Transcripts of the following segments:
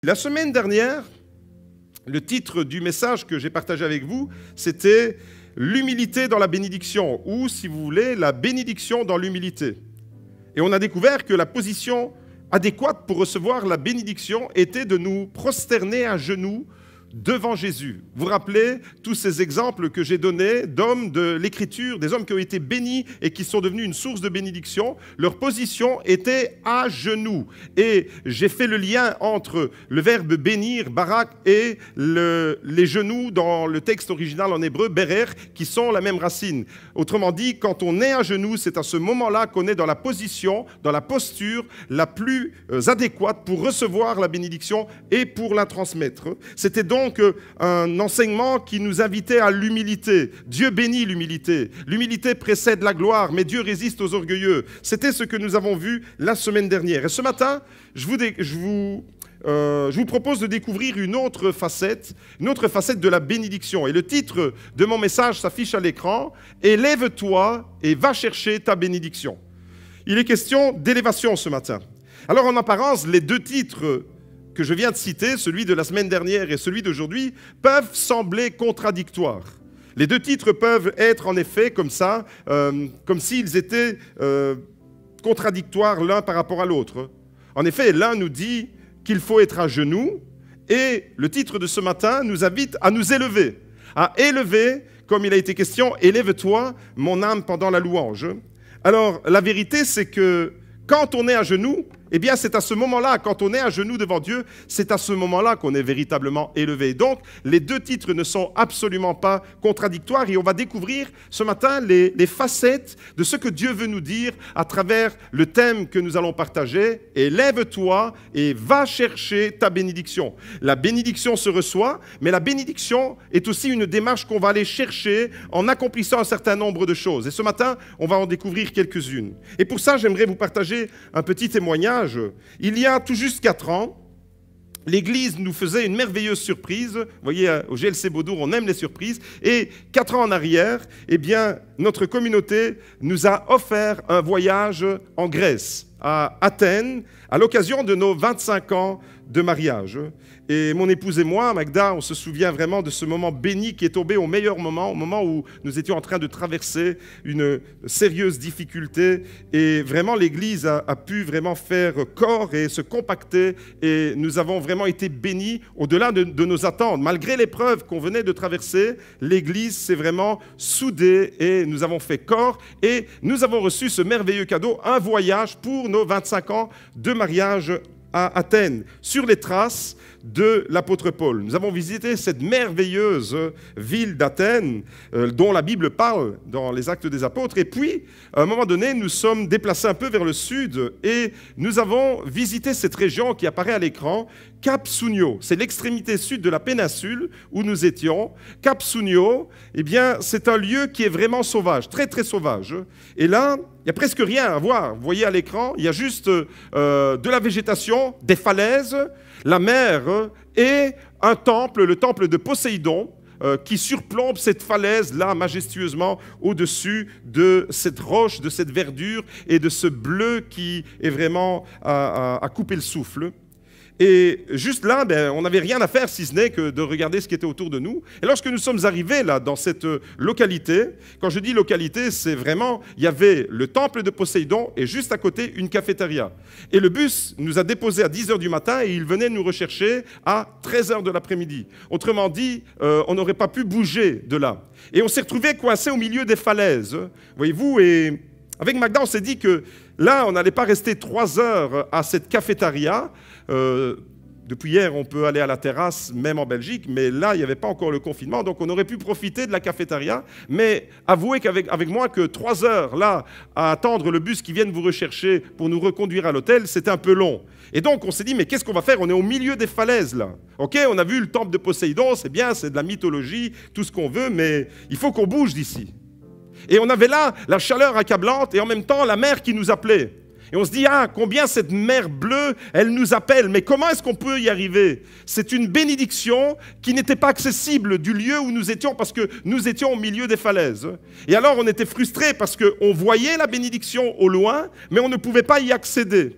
La semaine dernière, le titre du message que j'ai partagé avec vous, c'était « L'humilité dans la bénédiction » ou, si vous voulez, « La bénédiction dans l'humilité ». Et on a découvert que la position adéquate pour recevoir la bénédiction était de nous prosterner à genoux devant Jésus. Vous vous rappelez tous ces exemples que j'ai donnés d'hommes de l'Écriture, des hommes qui ont été bénis et qui sont devenus une source de bénédiction. Leur position était à genoux. Et j'ai fait le lien entre le verbe bénir, barak, et les genoux dans le texte original en hébreu, berer, qui sont la même racine. Autrement dit, quand on est à genoux, c'est à ce moment-là qu'on est dans la position, dans la posture la plus adéquate pour recevoir la bénédiction et pour la transmettre. C'était donc un enseignement qui nous invitait à l'humilité. Dieu bénit l'humilité. L'humilité précède la gloire, mais Dieu résiste aux orgueilleux. C'était ce que nous avons vu la semaine dernière. Et ce matin, je vous propose de découvrir une autre facette de la bénédiction. Et le titre de mon message s'affiche à l'écran « Élève-toi et va chercher ta bénédiction ». Il est question d'élévation ce matin. Alors en apparence, les deux titres que je viens de citer, celui de la semaine dernière et celui d'aujourd'hui, peuvent sembler contradictoires. Les deux titres peuvent être en effet comme ça, comme s'ils étaient contradictoires l'un par rapport à l'autre. En effet, l'un nous dit qu'il faut être à genoux et le titre de ce matin nous invite à nous élever. À élever, comme il a été question, « Élève-toi, mon âme, pendant la louange ». Alors, la vérité, c'est que quand on est à genoux, eh bien, c'est à ce moment-là, quand on est à genoux devant Dieu, c'est à ce moment-là qu'on est véritablement élevé. Donc, les deux titres ne sont absolument pas contradictoires et on va découvrir ce matin les facettes de ce que Dieu veut nous dire à travers le thème que nous allons partager. Élève-toi et va chercher ta bénédiction. La bénédiction se reçoit, mais la bénédiction est aussi une démarche qu'on va aller chercher en accomplissant un certain nombre de choses. Et ce matin, on va en découvrir quelques-unes. Et pour ça, j'aimerais vous partager un petit témoignage. Il y a tout juste 4 ans, l'Église nous faisait une merveilleuse surprise. Vous voyez, au GLC Beaudour, on aime les surprises. Et 4 ans en arrière, eh bien, notre communauté nous a offert un voyage en Grèce, à Athènes, à l'occasion de nos 25 ans de mariage. Et mon épouse et moi, Magda, on se souvient vraiment de ce moment béni qui est tombé au meilleur moment, au moment où nous étions en train de traverser une sérieuse difficulté. Et vraiment, l'Église a pu vraiment faire corps et se compacter. Et nous avons vraiment été bénis au-delà de nos attentes. Malgré l'épreuve qu'on venait de traverser, l'Église s'est vraiment soudée et nous avons fait corps. Et nous avons reçu ce merveilleux cadeau, un voyage pour nos 25 ans de mariage à Athènes, sur les traces de l'apôtre Paul. Nous avons visité cette merveilleuse ville d'Athènes dont la Bible parle dans les Actes des Apôtres. Et puis, à un moment donné, nous sommes déplacés un peu vers le sud et nous avons visité cette région qui apparaît à l'écran, Cap Sunio. C'est l'extrémité sud de la péninsule où nous étions. Cap Sunio, eh bien, c'est un lieu qui est vraiment sauvage, très très sauvage. Et là, il n'y a presque rien à voir. Vous voyez à l'écran, il y a juste de la végétation, des falaises, la mer et un temple, le temple de Poséidon, qui surplombe cette falaise-là majestueusement au-dessus de cette roche, de cette verdure et de ce bleu qui est vraiment à couper le souffle. Et juste là, on n'avait rien à faire si ce n'est que de regarder ce qui était autour de nous. Et lorsque nous sommes arrivés là, dans cette localité, quand je dis localité, c'est vraiment, il y avait le temple de Poséidon et juste à côté, une cafétéria. Et le bus nous a déposés à 10h du matin et il venait nous rechercher à 13h de l'après-midi. Autrement dit, on n'aurait pas pu bouger de là. Et on s'est retrouvés coincés au milieu des falaises, voyez-vous, et avec Magda, on s'est dit que là, on n'allait pas rester 3 heures à cette cafétéria. Depuis hier, on peut aller à la terrasse, même en Belgique, mais là, il n'y avait pas encore le confinement, donc on aurait pu profiter de la cafétéria. Mais avouez avec moi que 3 heures, là, à attendre le bus qui vienne vous rechercher pour nous reconduire à l'hôtel, c'était un peu long. Et donc, on s'est dit, mais qu'est-ce qu'on va faire? On est au milieu des falaises, là. OK, on a vu le temple de Poséidon, c'est bien, c'est de la mythologie, tout ce qu'on veut, mais il faut qu'on bouge d'ici. Et on avait là la chaleur accablante et en même temps la mer qui nous appelait. Et on se dit, ah, combien cette mer bleue, elle nous appelle. Mais comment est-ce qu'on peut y arriver? C'est une bénédiction qui n'était pas accessible du lieu où nous étions parce que nous étions au milieu des falaises. Et alors on était frustrés parce qu'on voyait la bénédiction au loin, mais on ne pouvait pas y accéder.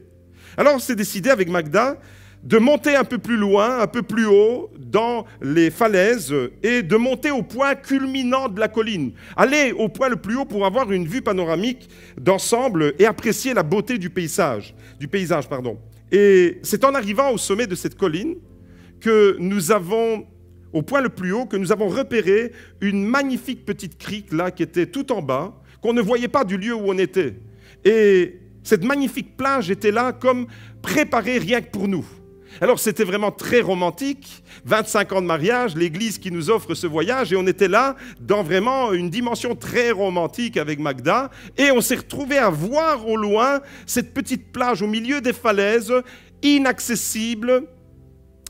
Alors on s'est décidé avec Magda de monter un peu plus loin, un peu plus haut, dans les falaises, et de monter au point culminant de la colline. Aller au point le plus haut pour avoir une vue panoramique d'ensemble et apprécier la beauté du paysage. Et c'est en arrivant au sommet de cette colline que nous avons, au point le plus haut, que nous avons repéré une magnifique petite crique là qui était tout en bas, qu'on ne voyait pas du lieu où on était. Et cette magnifique plage était là comme préparée rien que pour nous. Alors c'était vraiment très romantique, 25 ans de mariage, l'église qui nous offre ce voyage, et on était là dans vraiment une dimension très romantique avec Magda, et on s'est retrouvés à voir au loin cette petite plage au milieu des falaises, inaccessible,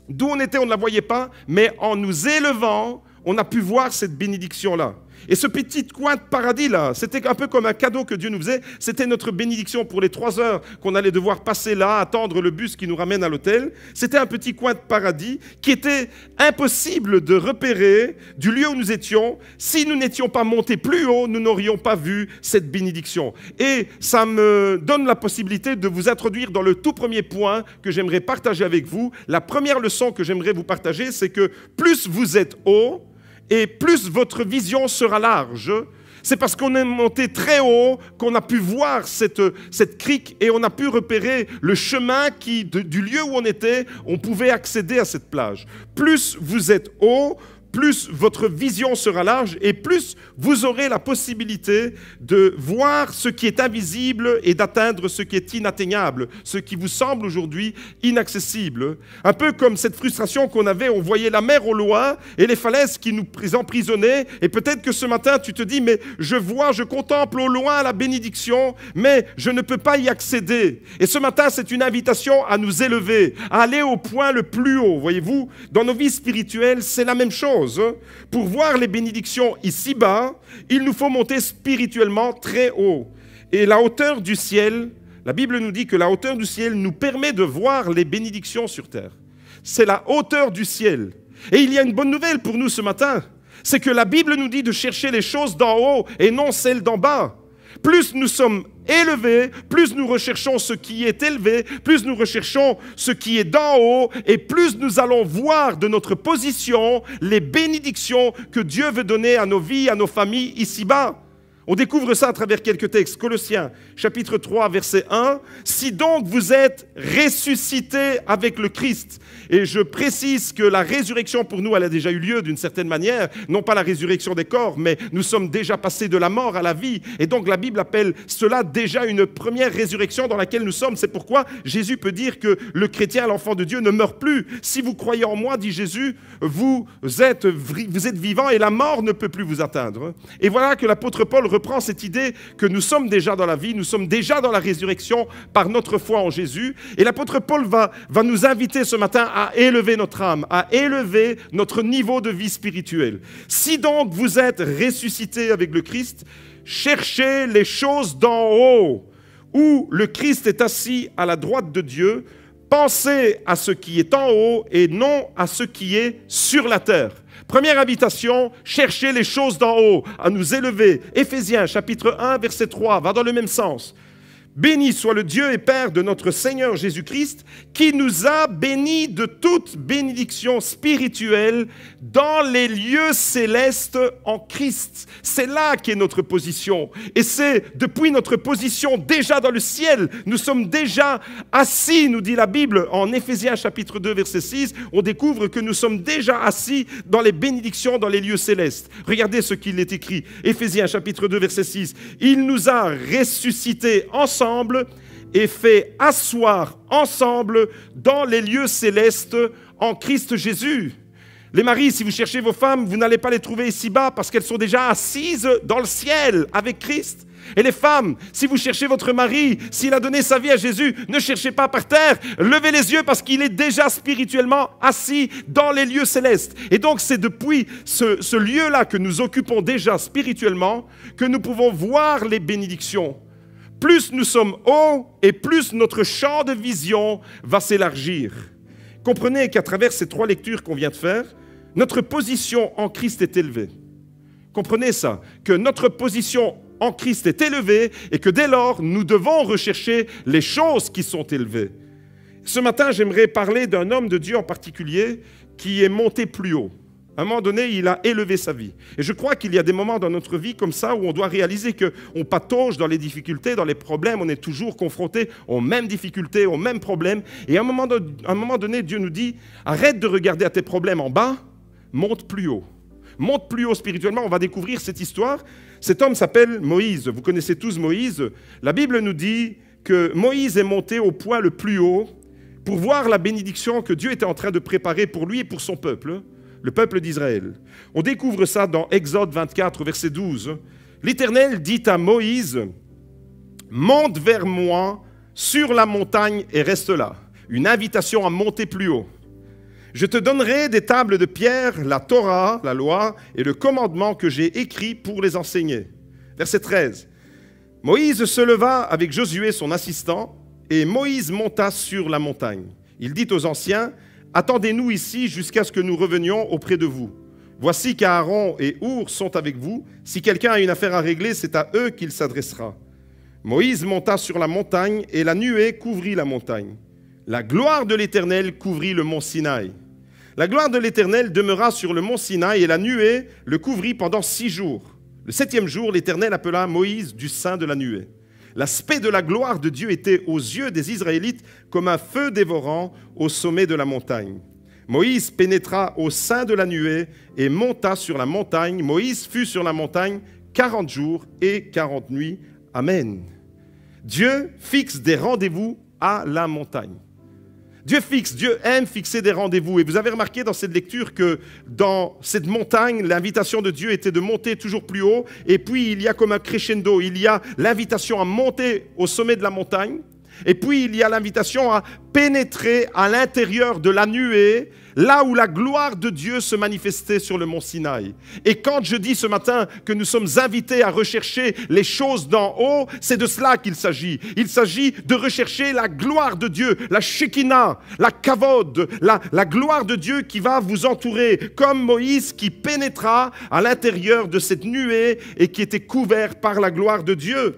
d'où on était on ne la voyait pas, mais en nous élevant, on a pu voir cette bénédiction-là. Et ce petit coin de paradis-là, c'était un peu comme un cadeau que Dieu nous faisait. C'était notre bénédiction pour les 3 heures qu'on allait devoir passer là, attendre le bus qui nous ramène à l'hôtel. C'était un petit coin de paradis qui était impossible de repérer du lieu où nous étions. Si nous n'étions pas montés plus haut, nous n'aurions pas vu cette bénédiction. Et ça me donne la possibilité de vous introduire dans le tout premier point que j'aimerais partager avec vous. La première leçon que j'aimerais vous partager, c'est que plus vous êtes haut, et plus votre vision sera large. C'est parce qu'on est monté très haut qu'on a pu voir cette crique et on a pu repérer le chemin du lieu où on était, on pouvait accéder à cette plage. Plus vous êtes haut, plus votre vision sera large et plus vous aurez la possibilité de voir ce qui est invisible et d'atteindre ce qui est inatteignable, ce qui vous semble aujourd'hui inaccessible. Un peu comme cette frustration qu'on avait, on voyait la mer au loin et les falaises qui nous emprisonnaient, et peut-être que ce matin tu te dis, mais je contemple au loin la bénédiction, mais je ne peux pas y accéder. Et ce matin, c'est une invitation à nous élever, à aller au point le plus haut. Voyez-vous, dans nos vies spirituelles, c'est la même chose. Pour voir les bénédictions ici-bas, il nous faut monter spirituellement très haut. Et la hauteur du ciel, la Bible nous dit que la hauteur du ciel nous permet de voir les bénédictions sur terre. C'est la hauteur du ciel. Et il y a une bonne nouvelle pour nous ce matin, c'est que la Bible nous dit de chercher les choses d'en haut et non celles d'en bas. Plus nous sommes élevés, plus nous recherchons ce qui est élevé, plus nous recherchons ce qui est d'en haut, et plus nous allons voir de notre position les bénédictions que Dieu veut donner à nos vies, à nos familles ici-bas. On découvre ça à travers quelques textes. Colossiens, chapitre 3, verset 1. « Si donc vous êtes ressuscités avec le Christ », et je précise que la résurrection pour nous, elle a déjà eu lieu d'une certaine manière, non pas la résurrection des corps, mais nous sommes déjà passés de la mort à la vie. Et donc la Bible appelle cela déjà une première résurrection dans laquelle nous sommes. C'est pourquoi Jésus peut dire que le chrétien, l'enfant de Dieu, ne meurt plus. Si vous croyez en moi, dit Jésus, vous êtes vivant et la mort ne peut plus vous atteindre. Et voilà que l'apôtre Paul reprend cette idée que nous sommes déjà dans la vie, nous sommes déjà dans la résurrection par notre foi en Jésus. Et l'apôtre Paul va nous inviter ce matin à élever notre âme, à élever notre niveau de vie spirituelle. Si donc vous êtes ressuscités avec le Christ, cherchez les choses d'en haut, où le Christ est assis à la droite de Dieu. Pensez à ce qui est en haut et non à ce qui est sur la terre. Première invitation, cherchez les choses d'en haut, à nous élever. Éphésiens, chapitre 1, verset 3, va dans le même sens. Béni soit le Dieu et Père de notre Seigneur Jésus-Christ, qui nous a bénis de toute bénédiction spirituelle dans les lieux célestes en Christ. C'est là qu'est notre position. Et c'est depuis notre position déjà dans le ciel, nous sommes déjà assis, nous dit la Bible, en Éphésiens chapitre 2, verset 6, on découvre que nous sommes déjà assis dans les bénédictions, dans les lieux célestes. Regardez ce qu'il est écrit, Éphésiens chapitre 2, verset 6. Il nous a ressuscités ensemble et fait asseoir ensemble dans les lieux célestes en Christ Jésus. Les maris, si vous cherchez vos femmes, vous n'allez pas les trouver ici-bas parce qu'elles sont déjà assises dans le ciel avec Christ. Et les femmes, si vous cherchez votre mari, s'il a donné sa vie à Jésus, ne cherchez pas par terre, levez les yeux parce qu'il est déjà spirituellement assis dans les lieux célestes. Et donc c'est depuis ce lieu-là que nous occupons déjà spirituellement que nous pouvons voir les bénédictions. Plus nous sommes hauts et plus notre champ de vision va s'élargir. Comprenez qu'à travers ces 3 lectures qu'on vient de faire, notre position en Christ est élevée. Comprenez ça, que notre position en Christ est élevée et que dès lors, nous devons rechercher les choses qui sont élevées. Ce matin, j'aimerais parler d'un homme de Dieu en particulier qui est monté plus haut. À un moment donné, il a élevé sa vie. Et je crois qu'il y a des moments dans notre vie comme ça où on doit réaliser qu'on patauge dans les difficultés, dans les problèmes. On est toujours confronté aux mêmes difficultés, aux mêmes problèmes. Et à un moment donné, Dieu nous dit, arrête de regarder à tes problèmes en bas, monte plus haut. Monte plus haut spirituellement. On va découvrir cette histoire. Cet homme s'appelle Moïse. Vous connaissez tous Moïse. La Bible nous dit que Moïse est monté au point le plus haut pour voir la bénédiction que Dieu était en train de préparer pour lui et pour son peuple. Le peuple d'Israël. On découvre ça dans Exode 24, verset 12. L'Éternel dit à Moïse, « Monte vers moi sur la montagne et reste là. » Une invitation à monter plus haut. « Je te donnerai des tables de pierre, la Torah, la loi, et le commandement que j'ai écrit pour les enseigner. » Verset 13. Moïse se leva avec Josué, son assistant, et Moïse monta sur la montagne. Il dit aux anciens, « Attendez-nous ici jusqu'à ce que nous revenions auprès de vous. Voici qu'Aaron et Our sont avec vous. Si quelqu'un a une affaire à régler, c'est à eux qu'il s'adressera. » Moïse monta sur la montagne et la nuée couvrit la montagne. La gloire de l'Éternel couvrit le mont Sinaï. La gloire de l'Éternel demeura sur le mont Sinaï et la nuée le couvrit pendant 6 jours. Le 7e jour, l'Éternel appela Moïse du sein de la nuée. L'aspect de la gloire de Dieu était aux yeux des Israélites comme un feu dévorant au sommet de la montagne. Moïse pénétra au sein de la nuée et monta sur la montagne. Moïse fut sur la montagne 40 jours et 40 nuits. Amen. Dieu fixe des rendez-vous à la montagne. Dieu aime fixer des rendez-vous. Et vous avez remarqué dans cette lecture que dans cette montagne, l'invitation de Dieu était de monter toujours plus haut. Et puis, il y a comme un crescendo. Il y a l'invitation à monter au sommet de la montagne. Et puis, il y a l'invitation à pénétrer à l'intérieur de la nuée, là où la gloire de Dieu se manifestait sur le mont Sinaï. Et quand je dis ce matin que nous sommes invités à rechercher les choses d'en haut, c'est de cela qu'il s'agit. Il s'agit de rechercher la gloire de Dieu, la Shekinah, la Kavod, la gloire de Dieu qui va vous entourer, comme Moïse qui pénétra à l'intérieur de cette nuée et qui était couvert par la gloire de Dieu.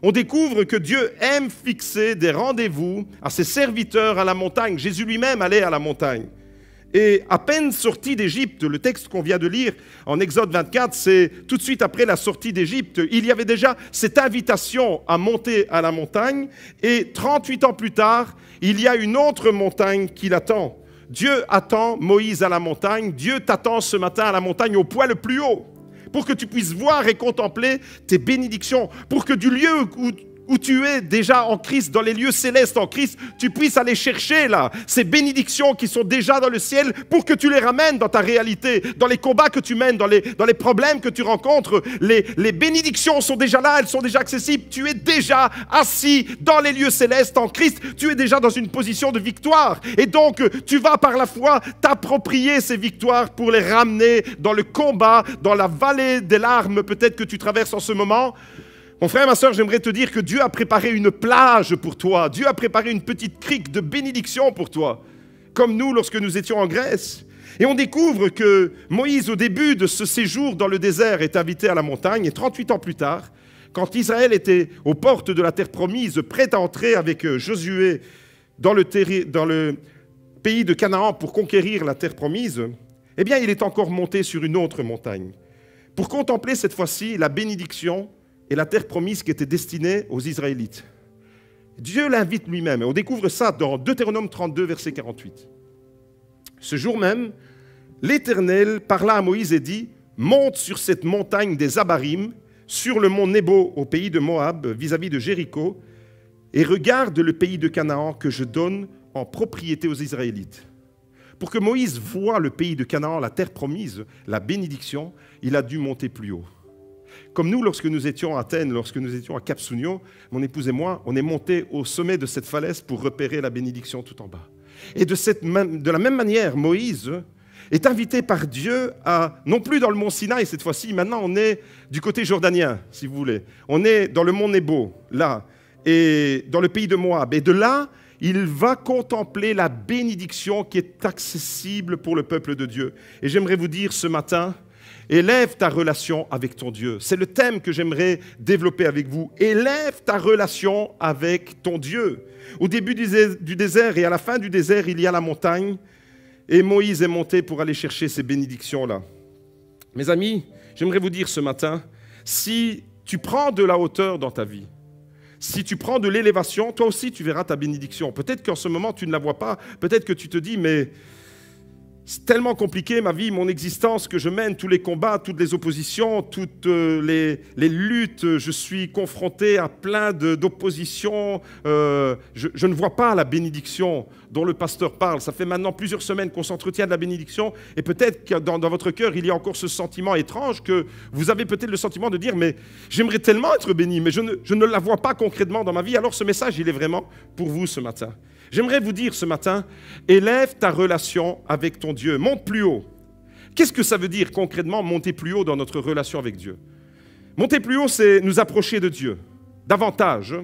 On découvre que Dieu aime fixer des rendez-vous à ses serviteurs à la montagne. Jésus lui-même allait à la montagne. Et à peine sorti d'Égypte, le texte qu'on vient de lire en Exode 24, c'est tout de suite après la sortie d'Égypte, il y avait déjà cette invitation à monter à la montagne. Et 38 ans plus tard, il y a une autre montagne qui l'attend. Dieu attend Moïse à la montagne. Dieu t'attend ce matin à la montagne au point le plus haut, pour que tu puisses voir et contempler tes bénédictions, pour que du lieu où tu es déjà en Christ, dans les lieux célestes en Christ, tu puisses aller chercher là ces bénédictions qui sont déjà dans le ciel pour que tu les ramènes dans ta réalité, dans les combats que tu mènes, dans les problèmes que tu rencontres. Les bénédictions sont déjà là, elles sont déjà accessibles. Tu es déjà assis dans les lieux célestes en Christ. Tu es déjà dans une position de victoire. Et donc, tu vas par la foi t'approprier ces victoires pour les ramener dans le combat, dans la vallée des larmes peut-être que tu traverses en ce moment. Mon frère, ma soeur, j'aimerais te dire que Dieu a préparé une plage pour toi. Dieu a préparé une petite crique de bénédiction pour toi. Comme nous, lorsque nous étions en Grèce. Et on découvre que Moïse, au début de ce séjour dans le désert, est invité à la montagne. Et 38 ans plus tard, quand Israël était aux portes de la terre promise, prêt à entrer avec Josué dans le pays de Canaan pour conquérir la terre promise, eh bien, il est encore monté sur une autre montagne pour contempler cette fois-ci la bénédiction et la terre promise qui était destinée aux Israélites. Dieu l'invite lui-même. Et on découvre ça dans Deutéronome 32, verset 48. Ce jour même, l'Éternel parla à Moïse et dit, « Monte sur cette montagne des Abarim, sur le mont Nebo au pays de Moab, vis-à-vis de Jéricho, et regarde le pays de Canaan que je donne en propriété aux Israélites. » Pour que Moïse voie le pays de Canaan, la terre promise, la bénédiction, il a dû monter plus haut. Comme nous, lorsque nous étions à Athènes, lorsque nous étions à Cap Sounion, mon épouse et moi, on est montés au sommet de cette falaise pour repérer la bénédiction tout en bas. Et de la même manière, Moïse est invité par Dieu à, non plus dans le mont Sinaï cette fois-ci, maintenant on est du côté jordanien, si vous voulez. On est dans le mont Nebo, là, et dans le pays de Moab. Et de là, il va contempler la bénédiction qui est accessible pour le peuple de Dieu. Et j'aimerais vous dire ce matin, Élève ta relation avec ton Dieu. C'est le thème que j'aimerais développer avec vous. Élève ta relation avec ton Dieu. Au début du désert et à la fin du désert, il y a la montagne. Et Moïse est monté pour aller chercher ces bénédictions-là. Mes amis, j'aimerais vous dire ce matin, si tu prends de la hauteur dans ta vie, si tu prends de l'élévation, toi aussi tu verras ta bénédiction. Peut-être qu'en ce moment tu ne la vois pas, peut-être que tu te dis, mais c'est tellement compliqué ma vie, mon existence que je mène, tous les combats, toutes les oppositions, toutes les luttes, je suis confronté à plein d'oppositions, je ne vois pas la bénédiction dont le pasteur parle. Ça fait maintenant plusieurs semaines qu'on s'entretient de la bénédiction et peut-être que dans votre cœur, il y a encore ce sentiment étrange que vous avez peut-être le sentiment de dire, mais j'aimerais tellement être béni, mais je ne la vois pas concrètement dans ma vie. Alors ce message, il est vraiment pour vous ce matin. J'aimerais vous dire ce matin, élève ta relation avec ton Dieu, monte plus haut. Qu'est-ce que ça veut dire concrètement, monter plus haut dans notre relation avec Dieu? Monter plus haut, c'est nous approcher de Dieu, davantage.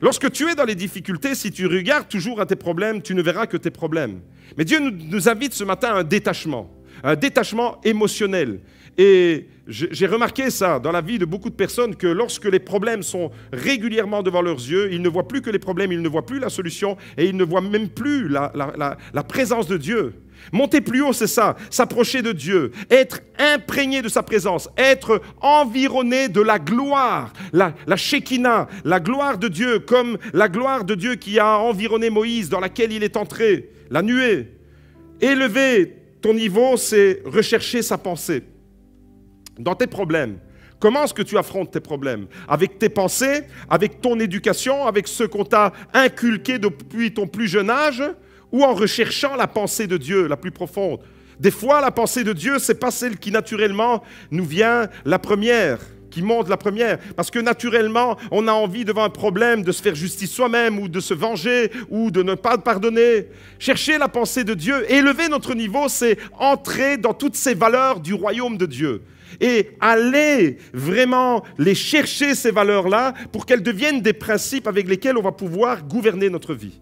Lorsque tu es dans les difficultés, si tu regardes toujours à tes problèmes, tu ne verras que tes problèmes. Mais Dieu nous invite ce matin à un détachement émotionnel. Et j'ai remarqué ça dans la vie de beaucoup de personnes, que lorsque les problèmes sont régulièrement devant leurs yeux, ils ne voient plus que les problèmes, ils ne voient plus la solution et ils ne voient même plus la présence de Dieu. Monter plus haut, c'est ça, s'approcher de Dieu, être imprégné de sa présence, être environné de la gloire, la Shekinah, la gloire de Dieu, comme la gloire de Dieu qui a environné Moïse, dans laquelle il est entré, la nuée. Élever ton niveau, c'est rechercher sa pensée. Dans tes problèmes, comment est-ce que tu affrontes tes problèmes? Avec tes pensées, avec ton éducation, avec ce qu'on t'a inculqué depuis ton plus jeune âge, ou en recherchant la pensée de Dieu la plus profonde? Des fois, la pensée de Dieu, ce n'est pas celle qui naturellement nous vient la première, qui monte la première. Parce que naturellement, on a envie devant un problème de se faire justice soi-même ou de se venger ou de ne pas pardonner. Chercher la pensée de Dieu, élever notre niveau, c'est entrer dans toutes ces valeurs du royaume de Dieu. Et aller vraiment les chercher, ces valeurs-là, pour qu'elles deviennent des principes avec lesquels on va pouvoir gouverner notre vie.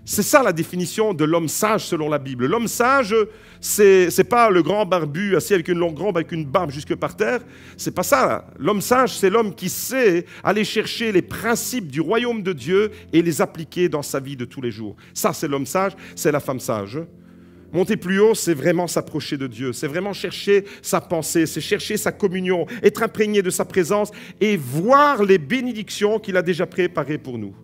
C'est ça la définition de l'homme sage selon la Bible. L'homme sage, c'est pas le grand barbu assis avec une longue robe, avec une barbe jusque par terre. C'est pas ça. L'homme sage, c'est l'homme qui sait aller chercher les principes du royaume de Dieu et les appliquer dans sa vie de tous les jours. Ça, c'est l'homme sage, c'est la femme sage. Monter plus haut, c'est vraiment s'approcher de Dieu, c'est vraiment chercher sa pensée, c'est chercher sa communion, être imprégné de sa présence et voir les bénédictions qu'il a déjà préparées pour nous.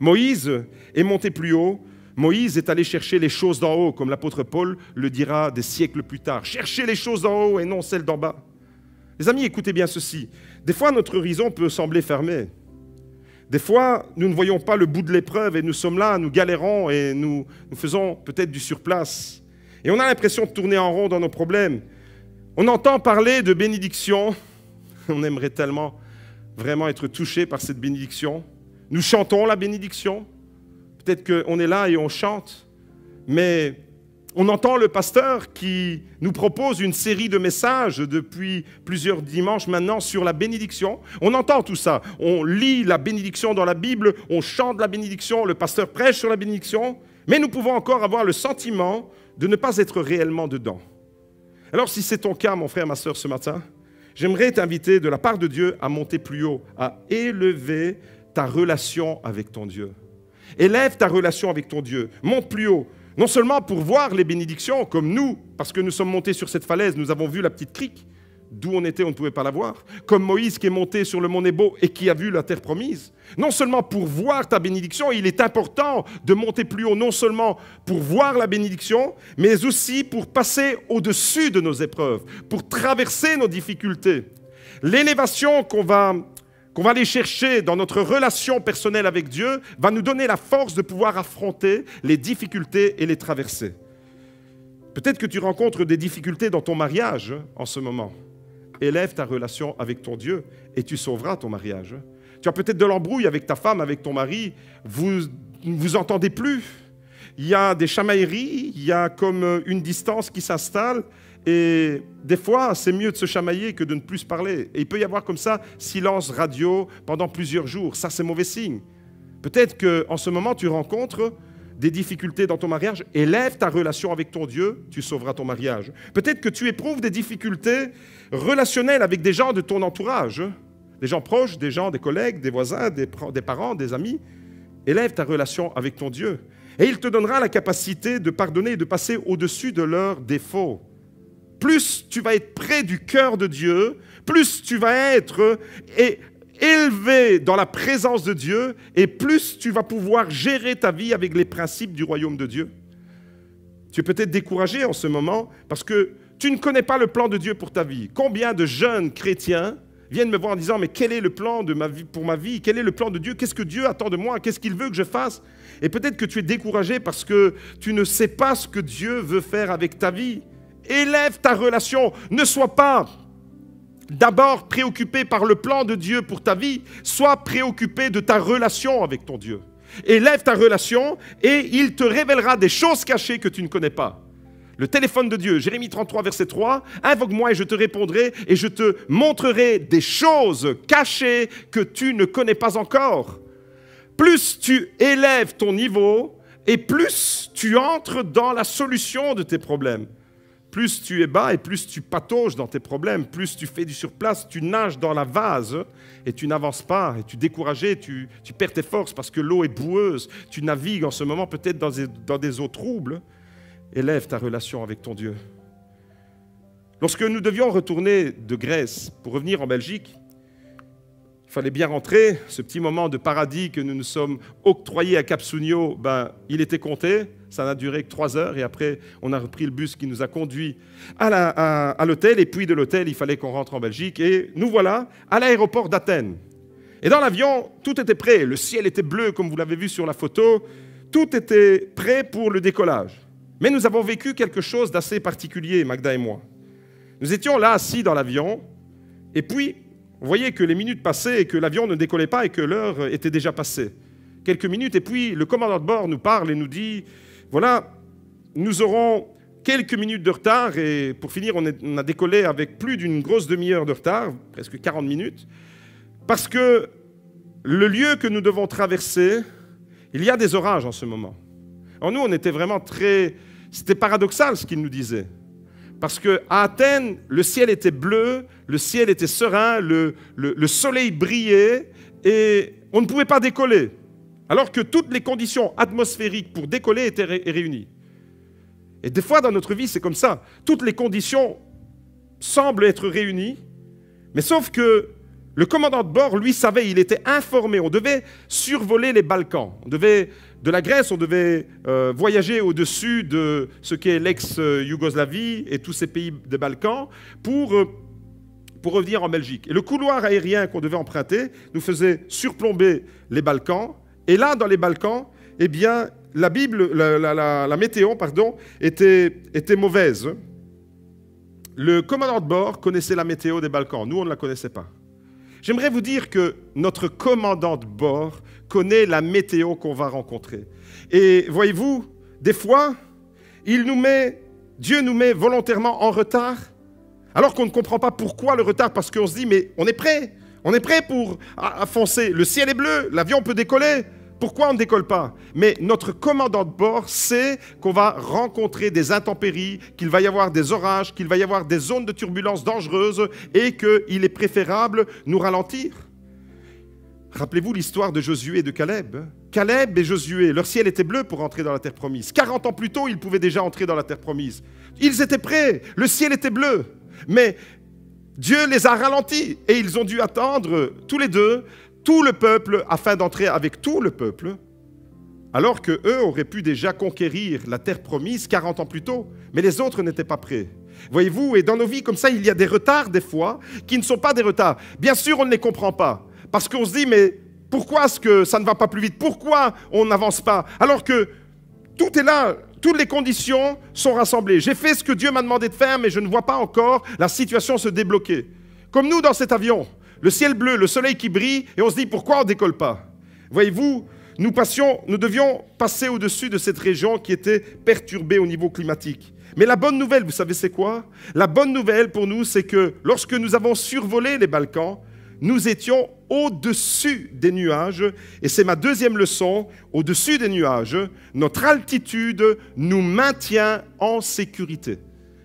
Moïse est monté plus haut, Moïse est allé chercher les choses d'en haut, comme l'apôtre Paul le dira des siècles plus tard. Chercher les choses d'en haut et non celles d'en bas. Les amis, écoutez bien ceci. Des fois, notre horizon peut sembler fermé. Des fois, nous ne voyons pas le bout de l'épreuve et nous sommes là, nous galérons et nous faisons peut-être du surplace. Et on a l'impression de tourner en rond dans nos problèmes. On entend parler de bénédiction. On aimerait tellement vraiment être touché par cette bénédiction. Nous chantons la bénédiction. Peut-être qu'on est là et on chante. Mais on entend le pasteur qui nous propose une série de messages depuis plusieurs dimanches maintenant sur la bénédiction. On entend tout ça. On lit la bénédiction dans la Bible. On chante la bénédiction. Le pasteur prêche sur la bénédiction. Mais nous pouvons encore avoir le sentiment de ne pas être réellement dedans. Alors si c'est ton cas, mon frère, ma sœur, ce matin, j'aimerais t'inviter de la part de Dieu à monter plus haut, à élever ta relation avec ton Dieu. Élève ta relation avec ton Dieu, monte plus haut, non seulement pour voir les bénédictions comme nous, parce que nous sommes montés sur cette falaise, nous avons vu la petite crique, d'où on était, on ne pouvait pas la voir, comme Moïse qui est monté sur le mont Nebo et qui a vu la terre promise. Non seulement pour voir ta bénédiction, il est important de monter plus haut, non seulement pour voir la bénédiction, mais aussi pour passer au-dessus de nos épreuves, pour traverser nos difficultés. L'élévation qu'on va aller chercher dans notre relation personnelle avec Dieu va nous donner la force de pouvoir affronter les difficultés et les traverser. Peut-être que tu rencontres des difficultés dans ton mariage en ce moment. Élève ta relation avec ton Dieu et tu sauveras ton mariage. Tu as peut-être de l'embrouille avec ta femme, avec ton mari. Vous ne vous entendez plus. Il y a des chamailleries, il y a comme une distance qui s'installe. Et des fois, c'est mieux de se chamailler que de ne plus se parler. Et il peut y avoir comme ça silence radio pendant plusieurs jours. Ça, c'est mauvais signe. Peut-être qu'en ce moment, tu rencontres des difficultés dans ton mariage, élève ta relation avec ton Dieu, tu sauveras ton mariage. Peut-être que tu éprouves des difficultés relationnelles avec des gens de ton entourage, des gens proches, des gens, des collègues, des voisins, des parents, des amis. Élève ta relation avec ton Dieu. Et il te donnera la capacité de pardonner et de passer au-dessus de leurs défauts. Plus tu vas être près du cœur de Dieu, plus tu vas être élevé dans la présence de Dieu, et plus tu vas pouvoir gérer ta vie avec les principes du royaume de Dieu. Tu es peut-être découragé en ce moment parce que tu ne connais pas le plan de Dieu pour ta vie. Combien de jeunes chrétiens viennent me voir en disant « Mais quel est le plan de ma vie, pour ma vie? Quel est le plan de Dieu? Qu'est-ce que Dieu attend de moi? Qu'est-ce qu'il veut que je fasse ?» Et peut-être que tu es découragé parce que tu ne sais pas ce que Dieu veut faire avec ta vie. Élève ta relation. Ne sois pas d'abord préoccupé par le plan de Dieu pour ta vie. Sois préoccupé de ta relation avec ton Dieu. Élève ta relation et il te révélera des choses cachées que tu ne connais pas. Le téléphone de Dieu, Jérémie 33, verset 3, « Invoque-moi et je te répondrai et je te montrerai des choses cachées que tu ne connais pas encore. » Plus tu élèves ton niveau et plus tu entres dans la solution de tes problèmes. Plus tu es bas et plus tu patauges dans tes problèmes, plus tu fais du surplace, tu nages dans la vase et tu n'avances pas, et tu es découragé, tu perds tes forces parce que l'eau est boueuse, tu navigues en ce moment peut-être dans des eaux troubles. Élève ta relation avec ton Dieu. Lorsque nous devions retourner de Grèce pour revenir en Belgique, il fallait bien rentrer. Ce petit moment de paradis que nous nous sommes octroyés à Cap Sunio, il était compté. Ça n'a duré que 3 heures et après, on a repris le bus qui nous a conduits à l'hôtel. Et puis de l'hôtel, il fallait qu'on rentre en Belgique. Et nous voilà à l'aéroport d'Athènes. Et dans l'avion, tout était prêt. Le ciel était bleu, comme vous l'avez vu sur la photo. Tout était prêt pour le décollage. Mais nous avons vécu quelque chose d'assez particulier, Magda et moi. Nous étions là, assis dans l'avion, et puis, vous voyez que les minutes passaient et que l'avion ne décollait pas et que l'heure était déjà passée. Quelques minutes, et puis le commandant de bord nous parle et nous dit, voilà, nous aurons quelques minutes de retard, et pour finir, on a décollé avec plus d'une grosse demi-heure de retard, presque 40 minutes, parce que le lieu que nous devons traverser, il y a des orages en ce moment. Alors nous, on était vraiment c'était paradoxal ce qu'il nous disait. Parce qu'à Athènes, le ciel était bleu, le ciel était serein, le soleil brillait et on ne pouvait pas décoller. Alors que toutes les conditions atmosphériques pour décoller étaient réunies. Et des fois, dans notre vie, c'est comme ça. Toutes les conditions semblent être réunies, mais sauf que le commandant de bord, lui, savait, il était informé. On devait survoler les Balkans. De la Grèce, on devait voyager au-dessus de ce qu'est l'ex-Yougoslavie et tous ces pays des Balkans pour revenir en Belgique. Et le couloir aérien qu'on devait emprunter nous faisait surplomber les Balkans. Et là, dans les Balkans, eh bien, la météo, était mauvaise. Le commandant de bord connaissait la météo des Balkans. Nous, on ne la connaissait pas. J'aimerais vous dire que notre commandant de bord connaît la météo qu'on va rencontrer. Et voyez-vous, des fois, Dieu nous met volontairement en retard, alors qu'on ne comprend pas pourquoi le retard, parce qu'on se dit, mais on est prêt pour foncer. Le ciel est bleu, l'avion peut décoller. Pourquoi on ne décolle pas? Mais notre commandant de bord sait qu'on va rencontrer des intempéries, qu'il va y avoir des orages, qu'il va y avoir des zones de turbulence dangereuses et qu'il est préférable nous ralentir. Rappelez-vous l'histoire de Josué et de Caleb. Caleb et Josué, leur ciel était bleu pour entrer dans la terre promise. 40 ans plus tôt, ils pouvaient déjà entrer dans la terre promise. Ils étaient prêts, le ciel était bleu. Mais Dieu les a ralentis et ils ont dû attendre tous les deux tout le peuple afin d'entrer avec tout le peuple, alors qu'eux auraient pu déjà conquérir la terre promise 40 ans plus tôt, mais les autres n'étaient pas prêts. Voyez-vous, et dans nos vies comme ça, il y a des retards des fois qui ne sont pas des retards. Bien sûr, on ne les comprend pas, parce qu'on se dit, mais pourquoi est-ce que ça ne va pas plus vite? Pourquoi on n'avance pas? Alors que tout est là, toutes les conditions sont rassemblées. J'ai fait ce que Dieu m'a demandé de faire, mais je ne vois pas encore la situation se débloquer. Comme nous dans cet avion. Le ciel bleu, le soleil qui brille, et on se dit, pourquoi on ne décolle pas? Voyez-vous, nous devions passer au-dessus de cette région qui était perturbée au niveau climatique. Mais la bonne nouvelle, vous savez c'est quoi? La bonne nouvelle pour nous, c'est que lorsque nous avons survolé les Balkans, nous étions au-dessus des nuages. Et c'est ma deuxième leçon. Au-dessus des nuages, notre altitude nous maintient en sécurité.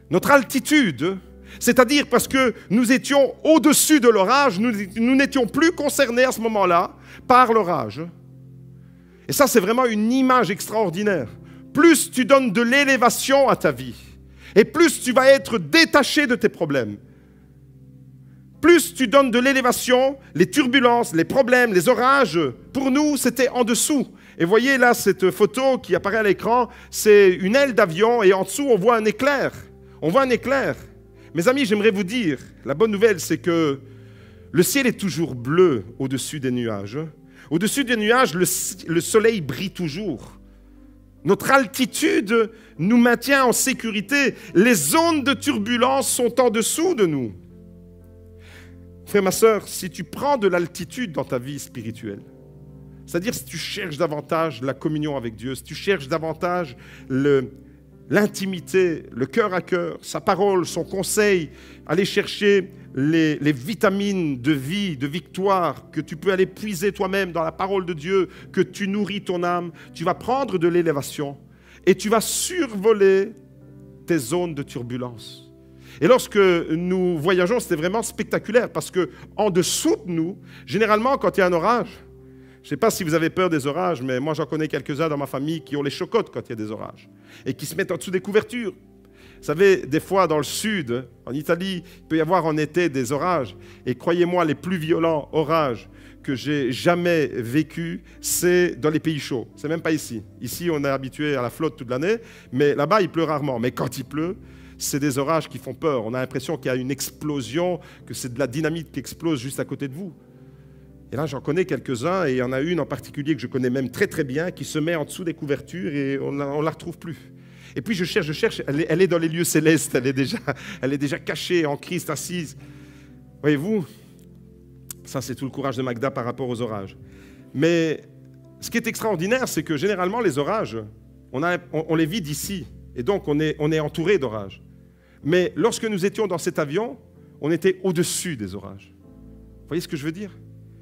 Notre altitude, c'est-à-dire parce que nous étions au-dessus de l'orage, nous n'étions plus concernés à ce moment-là par l'orage. Et ça, c'est vraiment une image extraordinaire. Plus tu donnes de l'élévation à ta vie, et plus tu vas être détaché de tes problèmes. Plus tu donnes de l'élévation, les turbulences, les problèmes, les orages, pour nous, c'était en dessous. Et voyez là, cette photo qui apparaît à l'écran, c'est une aile d'avion et en dessous, on voit un éclair. On voit un éclair. Mes amis, j'aimerais vous dire, la bonne nouvelle, c'est que le ciel est toujours bleu au-dessus des nuages. Au-dessus des nuages, le soleil brille toujours. Notre altitude nous maintient en sécurité. Les zones de turbulence sont en dessous de nous. Frère, ma sœur, si tu prends de l'altitude dans ta vie spirituelle, c'est-à-dire si tu cherches davantage la communion avec Dieu, si tu cherches davantage l'intimité, le cœur à cœur, sa parole, son conseil, aller chercher les vitamines de vie, de victoire, que tu peux aller puiser toi-même dans la parole de Dieu, que tu nourris ton âme, tu vas prendre de l'élévation et tu vas survoler tes zones de turbulence. Et lorsque nous voyageons, c'était vraiment spectaculaire parce qu'en dessous de nous, généralement, quand il y a un orage, je ne sais pas si vous avez peur des orages, mais moi, j'en connais quelques-uns dans ma famille qui ont les chocottes quand il y a des orages et qui se mettent en dessous des couvertures. Vous savez, des fois, dans le sud, en Italie, il peut y avoir en été des orages. Et croyez-moi, les plus violents orages que j'ai jamais vécus, c'est dans les pays chauds. C'est même pas ici. Ici, on est habitué à la flotte toute l'année, mais là-bas, il pleut rarement. Mais quand il pleut, c'est des orages qui font peur. On a l'impression qu'il y a une explosion, que c'est de la dynamite qui explose juste à côté de vous. Et là, j'en connais quelques-uns, et il y en a une en particulier que je connais même très très bien, qui se met en dessous des couvertures et on ne la retrouve plus. Et puis je cherche, elle est dans les lieux célestes, elle est déjà cachée en Christ, assise. Voyez-vous, ça c'est tout le courage de Magda par rapport aux orages. Mais ce qui est extraordinaire, c'est que généralement les orages, on les vit d'ici, et donc on est entouré d'orages. Mais lorsque nous étions dans cet avion, on était au-dessus des orages. Vous voyez ce que je veux dire ?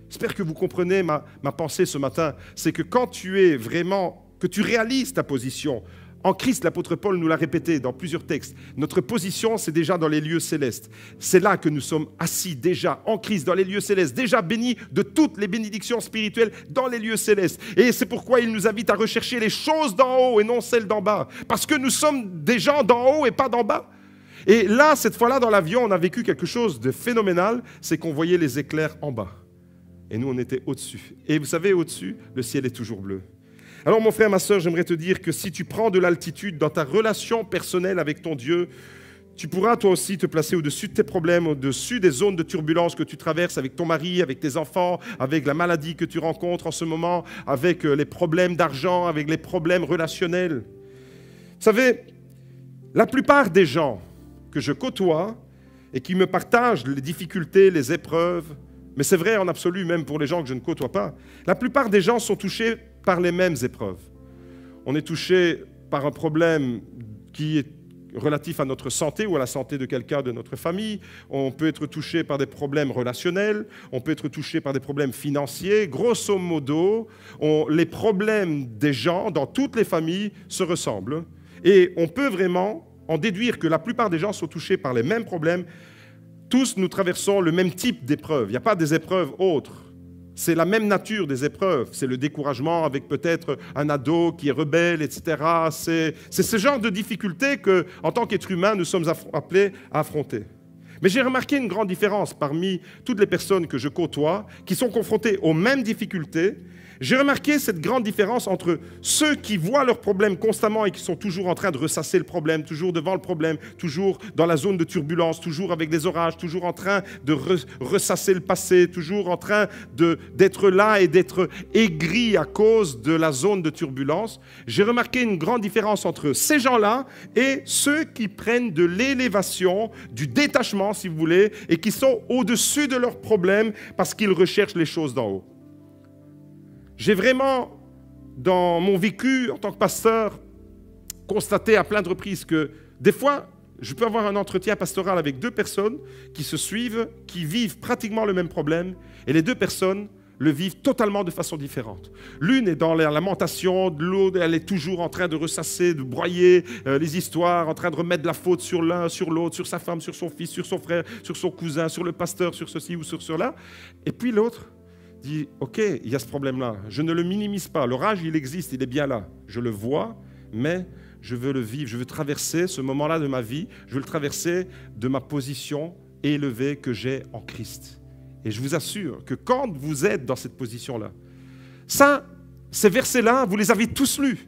J'espère que vous comprenez ma pensée ce matin. C'est que quand tu es vraiment, que tu réalises ta position, en Christ, l'apôtre Paul nous l'a répété dans plusieurs textes, notre position, c'est déjà dans les lieux célestes. C'est là que nous sommes assis déjà en Christ, dans les lieux célestes, déjà bénis de toutes les bénédictions spirituelles dans les lieux célestes. Et c'est pourquoi il nous invite à rechercher les choses d'en haut et non celles d'en bas. Parce que nous sommes des gens d'en haut et pas d'en bas. Et là, cette fois-là, dans l'avion, on a vécu quelque chose de phénoménal, c'est qu'on voyait les éclairs en bas. Et nous, on était au-dessus. Et vous savez, au-dessus, le ciel est toujours bleu. Alors, mon frère, ma sœur, j'aimerais te dire que si tu prends de l'altitude dans ta relation personnelle avec ton Dieu, tu pourras toi aussi te placer au-dessus de tes problèmes, au-dessus des zones de turbulence que tu traverses avec ton mari, avec tes enfants, avec la maladie que tu rencontres en ce moment, avec les problèmes d'argent, avec les problèmes relationnels. Vous savez, la plupart des gens que je côtoie et qui me partagent les difficultés, les épreuves, mais c'est vrai en absolu, même pour les gens que je ne côtoie pas, la plupart des gens sont touchés par les mêmes épreuves. On est touché par un problème qui est relatif à notre santé ou à la santé de quelqu'un de notre famille. On peut être touché par des problèmes relationnels. On peut être touché par des problèmes financiers. Grosso modo, les problèmes des gens dans toutes les familles se ressemblent. Et on peut vraiment en déduire que la plupart des gens sont touchés par les mêmes problèmes. Tous, nous traversons le même type d'épreuves. Il n'y a pas des épreuves autres. C'est la même nature des épreuves. C'est le découragement avec peut-être un ado qui est rebelle, etc. C'est ce genre de difficultés qu'en tant qu'être humain, nous sommes appelés à affronter. Mais j'ai remarqué une grande différence parmi toutes les personnes que je côtoie, qui sont confrontées aux mêmes difficultés. J'ai remarqué cette grande différence entre ceux qui voient leurs problèmes constamment et qui sont toujours en train de ressasser le problème, toujours devant le problème, toujours dans la zone de turbulence, toujours avec des orages, toujours en train de ressasser le passé, toujours en train d'être là et d'être aigris à cause de la zone de turbulence. J'ai remarqué une grande différence entre ces gens-là et ceux qui prennent de l'élévation, du détachement, si vous voulez, et qui sont au-dessus de leurs problèmes parce qu'ils recherchent les choses d'en haut. J'ai vraiment, dans mon vécu en tant que pasteur, constaté à plein de reprises que des fois, Je peux avoir un entretien pastoral avec 2 personnes qui se suivent, qui vivent pratiquement le même problème, et les 2 personnes le vivent totalement de façon différente. L'une est dans la lamentation, l'autre, elle est toujours en train de ressasser, de broyer les histoires, en train de remettre de la faute sur l'un, sur l'autre, sur sa femme, sur son fils, sur son frère, sur son cousin, sur le pasteur, sur ceci ou sur cela. Et puis l'autre dit, ok, il y a ce problème-là, je ne le minimise pas, l'orage, il existe, il est bien là, je le vois, mais je veux le vivre, je veux traverser ce moment-là de ma vie, je veux le traverser de ma position élevée que j'ai en Christ. Et je vous assure que quand vous êtes dans cette position-là, ces versets-là, vous les avez tous lus.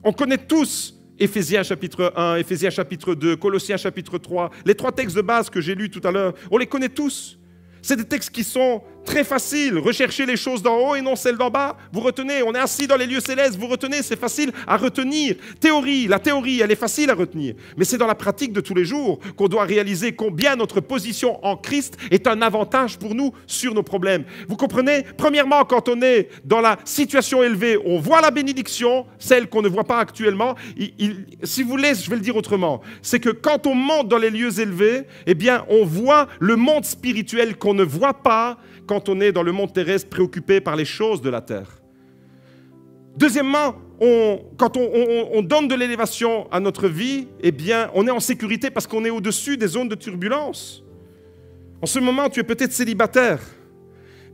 On connaît tous Éphésiens chapitre 1, Éphésiens chapitre 2, Colossiens chapitre 3, les 3 textes de base que j'ai lus tout à l'heure, on les connaît tous. C'est des textes qui sont très faciles. Recherchez les choses d'en haut et non celles d'en bas. Vous retenez, on est assis dans les lieux célestes, vous retenez, c'est facile à retenir. La théorie, elle est facile à retenir. Mais c'est dans la pratique de tous les jours qu'on doit réaliser combien notre position en Christ est un avantage pour nous sur nos problèmes. Vous comprenez? Premièrement, quand on est dans la situation élevée, on voit la bénédiction, celle qu'on ne voit pas actuellement. Si vous voulez, je vais le dire autrement. C'est que quand on monte dans les lieux élevés, eh bien, on voit le monde spirituel qu'on ne voit pas quand on est dans le monde terrestre préoccupé par les choses de la terre. Deuxièmement, quand on donne de l'élévation à notre vie, eh bien, on est en sécurité parce qu'on est au-dessus des zones de turbulence. En ce moment, tu es peut-être célibataire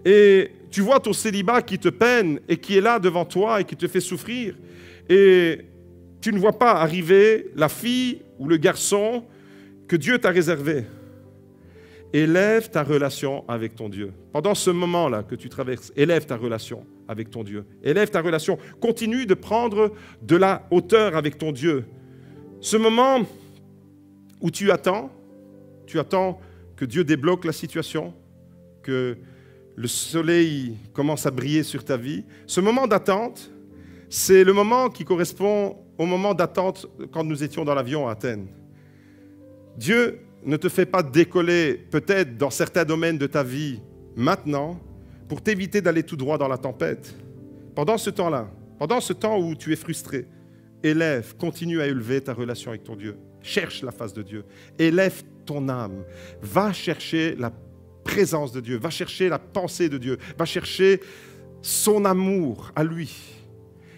et tu vois ton célibat qui te peine et qui est là devant toi et qui te fait souffrir. Et tu ne vois pas arriver la fille ou le garçon que Dieu t'a réservé. Élève ta relation avec ton Dieu. Pendant ce moment-là que tu traverses, élève ta relation avec ton Dieu. Élève ta relation. Continue de prendre de la hauteur avec ton Dieu. Ce moment où tu attends que Dieu débloque la situation, que le soleil commence à briller sur ta vie. Ce moment d'attente, c'est le moment qui correspond au moment d'attente quand nous étions dans l'avion à Athènes. Dieu ne te fait pas décoller, peut-être dans certains domaines de ta vie, maintenant, pour t'éviter d'aller tout droit dans la tempête. Pendant ce temps-là, pendant ce temps où tu es frustré, continue à élever ta relation avec ton Dieu. Cherche la face de Dieu. Élève ton âme. Va chercher la présence de Dieu. Va chercher la pensée de Dieu. Va chercher son amour à lui.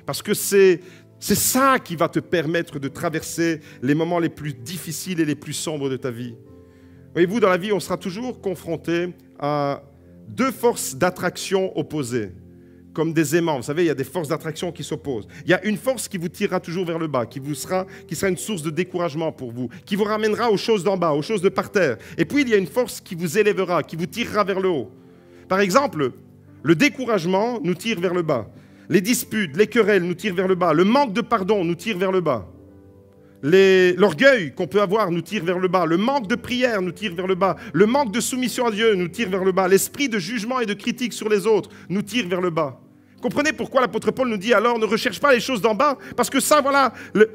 Parce que c'est ça qui va te permettre de traverser les moments les plus difficiles et les plus sombres de ta vie. Voyez-vous, dans la vie, on sera toujours confronté à 2 forces d'attraction opposées, comme des aimants. Vous savez, il y a des forces d'attraction qui s'opposent. Il y a une force qui vous tirera toujours vers le bas, qui sera une source de découragement pour vous, qui vous ramènera aux choses d'en bas, aux choses de par terre. Et puis, il y a une force qui vous élèvera, qui vous tirera vers le haut. Par exemple, le découragement nous tire vers le bas. Les disputes, les querelles nous tirent vers le bas. Le manque de pardon nous tire vers le bas. L'orgueil qu'on peut avoir nous tire vers le bas. Le manque de prière nous tire vers le bas. Le manque de soumission à Dieu nous tire vers le bas. L'esprit de jugement et de critique sur les autres nous tire vers le bas. Comprenez pourquoi l'apôtre Paul nous dit alors ne recherche pas les choses d'en bas, parce que ça, voilà,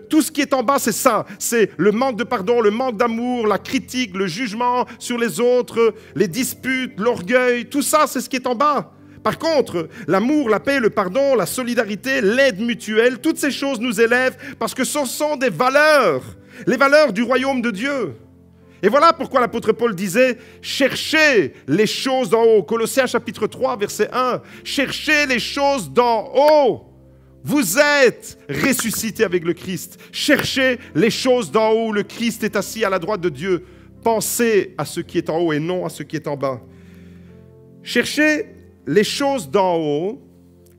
tout ce qui est en bas, c'est ça. C'est le manque de pardon, le manque d'amour, la critique, le jugement sur les autres, les disputes, l'orgueil, tout ça, c'est ce qui est en bas. Par contre, l'amour, la paix, le pardon, la solidarité, l'aide mutuelle, toutes ces choses nous élèvent parce que ce sont des valeurs, les valeurs du royaume de Dieu. Et voilà pourquoi l'apôtre Paul disait « Cherchez les choses d'en haut ». Colossiens chapitre 3, verset 1. « Cherchez les choses d'en haut ». Vous êtes ressuscités avec le Christ. Cherchez les choses d'en haut où le Christ est assis à la droite de Dieu. Pensez à ce qui est en haut et non à ce qui est en bas. Cherchez les choses d'en haut,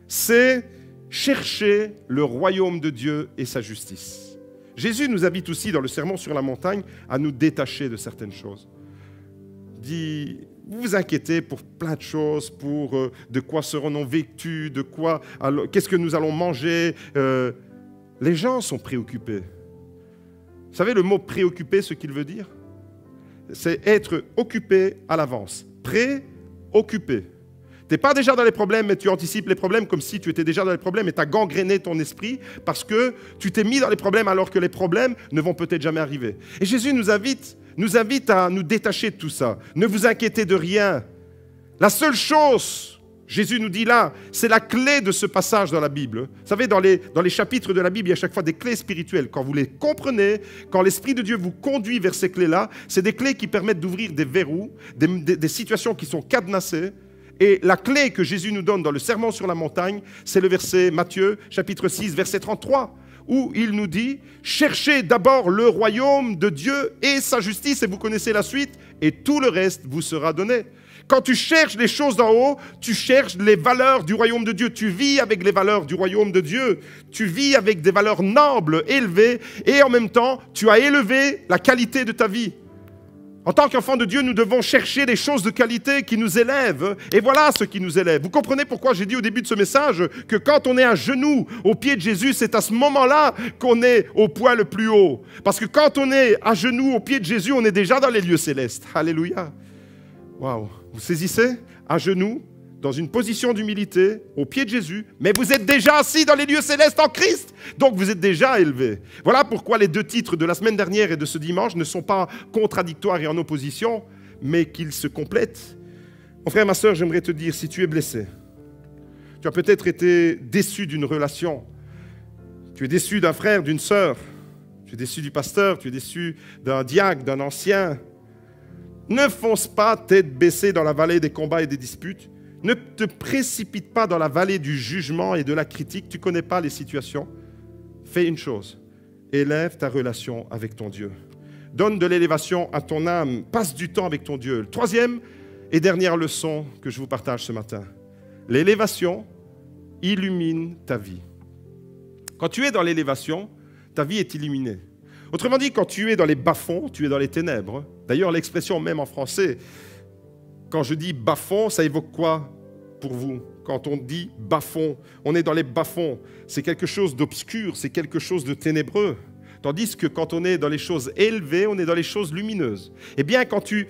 c'est chercher le royaume de Dieu et sa justice. Jésus nous invite aussi dans le sermon sur la montagne à nous détacher de certaines choses. Il dit, vous vous inquiétez pour plein de choses, pour de quoi seront nos vêtus, qu'est-ce que nous allons manger. Les gens sont préoccupés. Vous savez le mot préoccupé, ce qu'il veut dire? C'est être occupé à l'avance. Préoccupé. Tu n'es pas déjà dans les problèmes, mais tu anticipes les problèmes comme si tu étais déjà dans les problèmes et tu as gangréné ton esprit parce que tu t'es mis dans les problèmes alors que les problèmes ne vont peut-être jamais arriver. Et Jésus nous invite à nous détacher de tout ça. Ne vous inquiétez de rien. La seule chose Jésus nous dit là, c'est la clé de ce passage dans la Bible. Vous savez, dans les chapitres de la Bible, il y a chaque fois des clés spirituelles. Quand vous les comprenez, quand l'Esprit de Dieu vous conduit vers ces clés-là, c'est des clés qui permettent d'ouvrir des verrous, des situations qui sont cadenassées. Et la clé que Jésus nous donne dans le Sermon sur la montagne, c'est le verset Matthieu, chapitre 6, verset 33, où il nous dit « Cherchez d'abord le royaume de Dieu et sa justice, et vous connaissez la suite, et tout le reste vous sera donné. » Quand tu cherches les choses d'en haut, tu cherches les valeurs du royaume de Dieu. Tu vis avec les valeurs du royaume de Dieu. Tu vis avec des valeurs nobles, élevées, et en même temps, tu as élevé la qualité de ta vie. En tant qu'enfant de Dieu, nous devons chercher les choses de qualité qui nous élèvent. Et voilà ce qui nous élève. Vous comprenez pourquoi j'ai dit au début de ce message que quand on est à genoux au pied de Jésus, c'est à ce moment-là qu'on est au point le plus haut. Parce que quand on est à genoux au pied de Jésus, on est déjà dans les lieux célestes. Alléluia. Waouh. Vous saisissez? À genoux, dans une position d'humilité, au pied de Jésus, mais vous êtes déjà assis dans les lieux célestes en Christ, donc vous êtes déjà élevé. Voilà pourquoi les deux titres de la semaine dernière et de ce dimanche ne sont pas contradictoires et en opposition, mais qu'ils se complètent. Mon frère, ma soeur, j'aimerais te dire, si tu es blessé, tu as peut-être été déçu d'une relation, tu es déçu d'un frère, d'une sœur, tu es déçu du pasteur, tu es déçu d'un diacre, d'un ancien. Ne fonce pas tête baissée dans la vallée des combats et des disputes. Ne te précipite pas dans la vallée du jugement et de la critique. Tu ne connais pas les situations. Fais une chose. Élève ta relation avec ton Dieu. Donne de l'élévation à ton âme. Passe du temps avec ton Dieu. Troisième et dernière leçon que je vous partage ce matin. L'élévation illumine ta vie. Quand tu es dans l'élévation, ta vie est illuminée. Autrement dit, quand tu es dans les bas-fonds, tu es dans les ténèbres. D'ailleurs, l'expression même en français, quand je dis bas-fond, ça évoque quoi pour vous? Quand on dit bas-fond, on est dans les bas-fonds. C'est quelque chose d'obscur, c'est quelque chose de ténébreux. Tandis que quand on est dans les choses élevées, on est dans les choses lumineuses. Eh bien, quand tu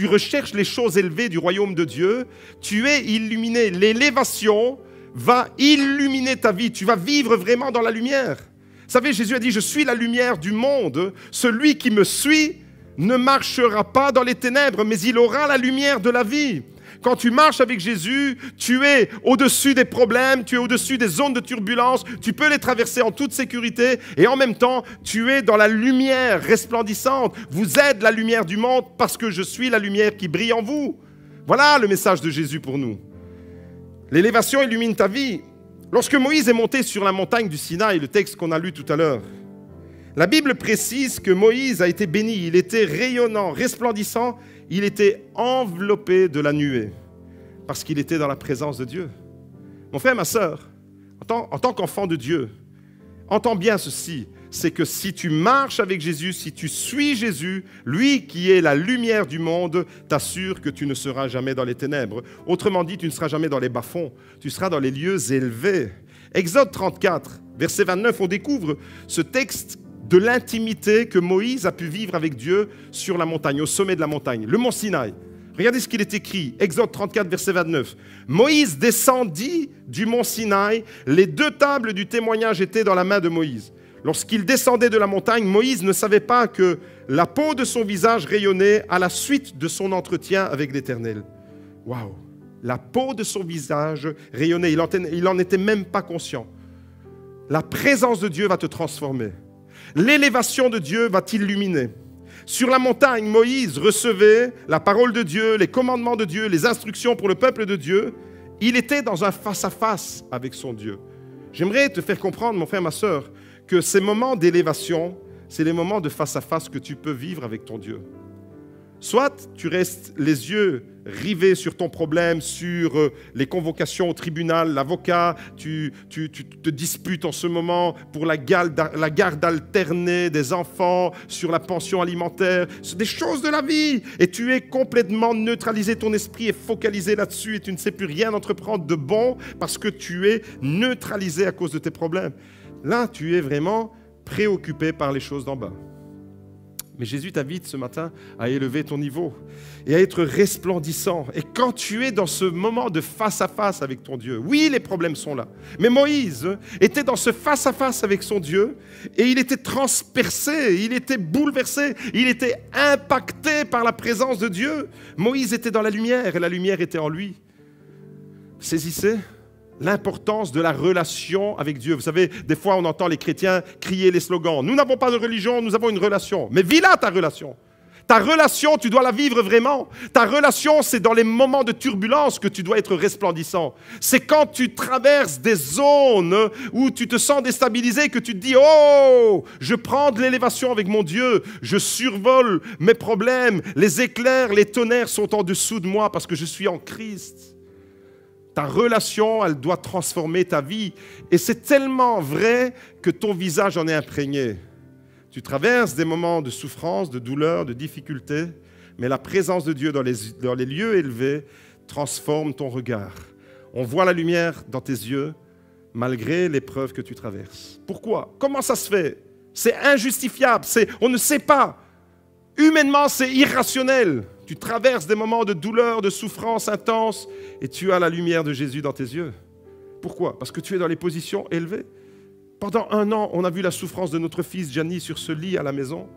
recherches les choses élevées du royaume de Dieu, tu es illuminé. L'élévation va illuminer ta vie. Tu vas vivre vraiment dans la lumière. Vous savez, Jésus a dit, je suis la lumière du monde. Celui qui me suit ne marchera pas dans les ténèbres, mais il aura la lumière de la vie. Quand tu marches avec Jésus, tu es au-dessus des problèmes, tu es au-dessus des zones de turbulence, tu peux les traverser en toute sécurité et en même temps, tu es dans la lumière resplendissante. Vous êtes la lumière du monde parce que je suis la lumière qui brille en vous. Voilà le message de Jésus pour nous. L'élévation illumine ta vie. Lorsque Moïse est monté sur la montagne du Sinaï, le texte qu'on a lu tout à l'heure, la Bible précise que Moïse a été béni. Il était rayonnant, resplendissant. Il était enveloppé de la nuée parce qu'il était dans la présence de Dieu. Mon frère, ma sœur, en tant qu'enfant de Dieu, entends bien ceci, c'est que si tu marches avec Jésus, si tu suis Jésus, lui qui est la lumière du monde, t'assure que tu ne seras jamais dans les ténèbres. Autrement dit, tu ne seras jamais dans les bas-fonds, tu seras dans les lieux élevés. Exode 34, verset 29, on découvre ce texte de l'intimité que Moïse a pu vivre avec Dieu sur la montagne, au sommet de la montagne, le mont Sinaï. Regardez ce qu'il est écrit, Exode 34, verset 29. Moïse descendit du mont Sinaï, les 2 tables du témoignage étaient dans la main de Moïse. Lorsqu'il descendait de la montagne, Moïse ne savait pas que la peau de son visage rayonnait à la suite de son entretien avec l'Éternel. Waouh! La peau de son visage rayonnait, il n'en était même pas conscient. La présence de Dieu va te transformer. L'élévation de Dieu va t'illuminer. Sur la montagne, Moïse recevait la parole de Dieu, les commandements de Dieu, les instructions pour le peuple de Dieu. Il était dans un face-à-face avec son Dieu. J'aimerais te faire comprendre, mon frère, ma sœur, que ces moments d'élévation, c'est les moments de face-à-face que tu peux vivre avec ton Dieu. Soit tu restes les yeux rivés sur ton problème, sur les convocations au tribunal, l'avocat, tu te disputes en ce moment pour la garde alternée des enfants, sur la pension alimentaire, c'est des choses de la vie. Et tu es complètement neutralisé, ton esprit est focalisé là-dessus et tu ne sais plus rien entreprendre de bon parce que tu es neutralisé à cause de tes problèmes. Là, tu es vraiment préoccupé par les choses d'en bas. Mais Jésus t'invite ce matin à élever ton niveau et à être resplendissant. Et quand tu es dans ce moment de face-à-face avec ton Dieu, oui, les problèmes sont là. Mais Moïse était dans ce face-à-face avec son Dieu et il était transpercé, il était bouleversé, il était impacté par la présence de Dieu. Moïse était dans la lumière et la lumière était en lui. Saisissez l'importance de la relation avec Dieu. Vous savez, des fois, on entend les chrétiens crier les slogans. Nous n'avons pas de religion, nous avons une relation. Mais vis-la, ta relation. Ta relation, tu dois la vivre vraiment. Ta relation, c'est dans les moments de turbulence que tu dois être resplendissant. C'est quand tu traverses des zones où tu te sens déstabilisé que tu te dis « Oh, je prends de l'élévation avec mon Dieu. Je survole mes problèmes. Les éclairs, les tonnerres sont en dessous de moi parce que je suis en Christ. » Ta relation, elle doit transformer ta vie. Et c'est tellement vrai que ton visage en est imprégné. Tu traverses des moments de souffrance, de douleur, de difficulté, mais la présence de Dieu dans les lieux élevés transforme ton regard. On voit la lumière dans tes yeux, malgré l'épreuve que tu traverses. Pourquoi? Comment ça se fait? C'est injustifiable, on ne sait pas. Humainement, c'est irrationnel. Tu traverses des moments de douleur, de souffrance intense, et tu as la lumière de Jésus dans tes yeux. Pourquoi? Parce que tu es dans les positions élevées. Pendant 1 an, on a vu la souffrance de notre fils Gianni sur ce lit à la maison.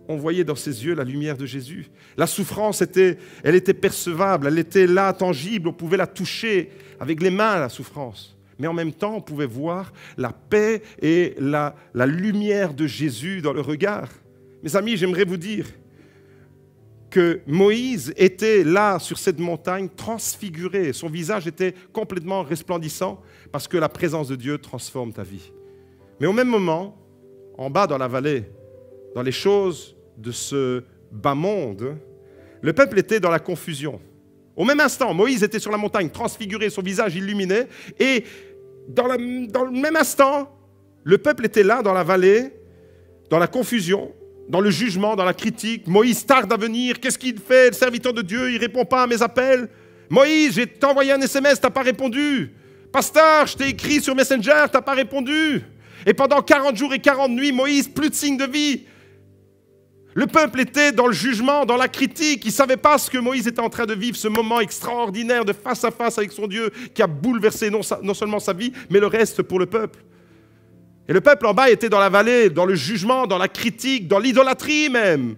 On voyait dans ses yeux la lumière de Jésus. La souffrance, elle était percevable, elle était là, tangible. On pouvait la toucher avec les mains, la souffrance. Mais en même temps, on pouvait voir la paix et la lumière de Jésus dans le regard. Mes amis, j'aimerais vous dire que Moïse était là, sur cette montagne, transfiguré. Son visage était complètement resplendissant parce que la présence de Dieu transforme ta vie. Mais au même moment, en bas dans la vallée, dans les choses de ce bas monde, le peuple était dans la confusion. Au même instant, Moïse était sur la montagne, transfiguré, son visage illuminé, et dans le même instant, le peuple était là dans la vallée, dans la confusion, dans le jugement, dans la critique. Moïse tarde à venir, qu'est-ce qu'il fait? Le serviteur de Dieu, il ne répond pas à mes appels. Moïse, j'ai t'envoyé un SMS, tu n'as pas répondu. Pasteur, je t'ai écrit sur Messenger, tu n'as pas répondu. Et pendant 40 jours et 40 nuits, Moïse, plus de signe de vie. Le peuple était dans le jugement, dans la critique. Il ne savait pas ce que Moïse était en train de vivre, ce moment extraordinaire de face à face avec son Dieu qui a bouleversé non seulement sa vie, mais le reste pour le peuple. Et le peuple en bas était dans la vallée, dans le jugement, dans la critique, dans l'idolâtrie même.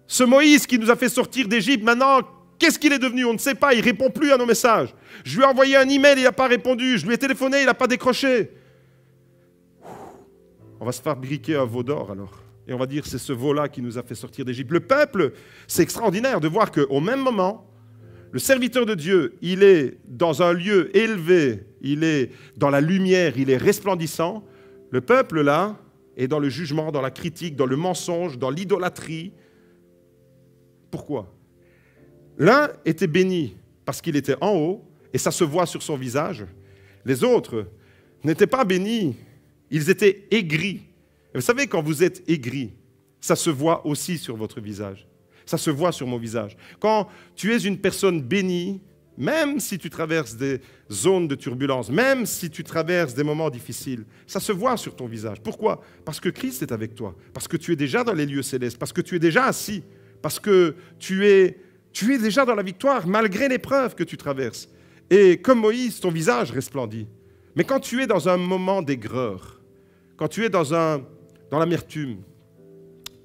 Ce Moïse qui nous a fait sortir d'Égypte, maintenant, qu'est-ce qu'il est devenu? On ne sait pas, il ne répond plus à nos messages. Je lui ai envoyé un email, il n'a pas répondu. Je lui ai téléphoné, il n'a pas décroché. On va se fabriquer un veau d'or alors. Et on va dire c'est ce veau-là qui nous a fait sortir d'Égypte. Le peuple, c'est extraordinaire de voir qu'au même moment, le serviteur de Dieu, il est dans un lieu élevé, il est dans la lumière, il est resplendissant. Le peuple là est dans le jugement, dans la critique, dans le mensonge, dans l'idolâtrie. Pourquoi? L'un était béni parce qu'il était en haut et ça se voit sur son visage. Les autres n'étaient pas bénis. Ils étaient aigris. Et vous savez, quand vous êtes aigri, ça se voit aussi sur votre visage. Ça se voit sur mon visage. Quand tu es une personne bénie, même si tu traverses des zones de turbulence, même si tu traverses des moments difficiles, ça se voit sur ton visage. Pourquoi? Parce que Christ est avec toi. Parce que tu es déjà dans les lieux célestes. Parce que tu es déjà assis. Parce que tu es déjà dans la victoire, malgré l'épreuve que tu traverses. Et comme Moïse, ton visage resplendit. Mais quand tu es dans un moment d'aigreur, quand tu es dans l'amertume,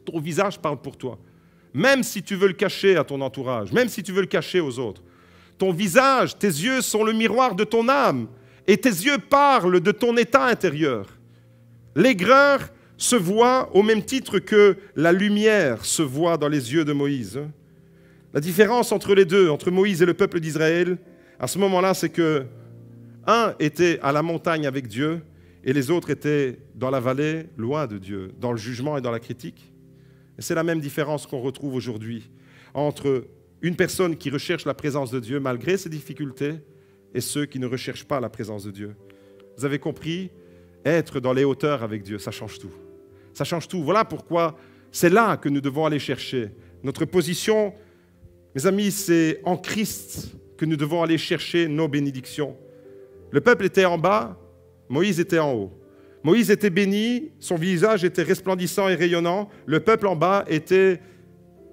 ton visage parle pour toi. Même si tu veux le cacher à ton entourage, même si tu veux le cacher aux autres, ton visage, tes yeux sont le miroir de ton âme et tes yeux parlent de ton état intérieur. L'aigreur se voit au même titre que la lumière se voit dans les yeux de Moïse. La différence entre les deux, entre Moïse et le peuple d'Israël, à ce moment-là, c'est que un était à la montagne avec Dieu et les autres étaient dans la vallée, loin de Dieu, dans le jugement et dans la critique. Et c'est la même différence qu'on retrouve aujourd'hui entre une personne qui recherche la présence de Dieu malgré ses difficultés et ceux qui ne recherchent pas la présence de Dieu. Vous avez compris? Être dans les hauteurs avec Dieu, ça change tout. Ça change tout. Voilà pourquoi c'est là que nous devons aller chercher. Notre position, mes amis, c'est en Christ que nous devons aller chercher nos bénédictions. Le peuple était en bas, Moïse était en haut. Moïse était béni, son visage était resplendissant et rayonnant. Le peuple en bas était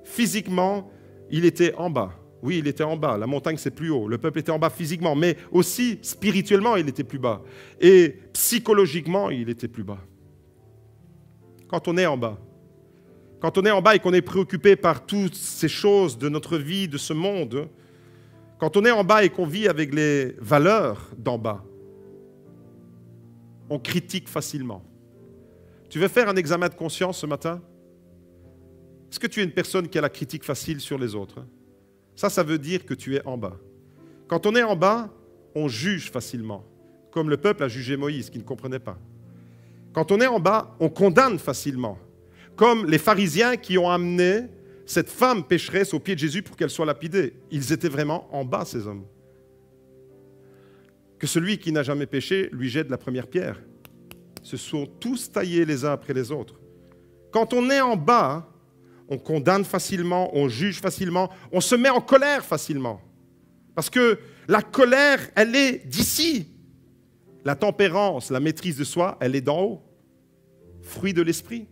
physiquement, il était en bas. Oui, il était en bas. La montagne, c'est plus haut. Le peuple était en bas physiquement, mais aussi spirituellement, il était plus bas. Et psychologiquement, il était plus bas. Quand on est en bas, et qu'on est préoccupé par toutes ces choses de notre vie, de ce monde, Quand on est en bas et qu'on vit avec les valeurs d'en bas, on critique facilement. Tu veux faire un examen de conscience ce matin? Est-ce que tu es une personne qui a la critique facile sur les autres? Ça veut dire que tu es en bas. Quand on est en bas, on juge facilement, comme le peuple a jugé Moïse, qui ne comprenait pas. Quand on est en bas, on condamne facilement, comme les pharisiens qui ont amené cette femme pécheresse au pied de Jésus pour qu'elle soit lapidée. Ils étaient vraiment en bas, ces hommes. Que celui qui n'a jamais péché lui jette la première pierre. Se sont tous taillés les uns après les autres. Quand on est en bas, on condamne facilement, on juge facilement, on se met en colère facilement. Parce que la colère, elle est d'ici. La tempérance, la maîtrise de soi, elle est d'en haut. Fruit de l'esprit.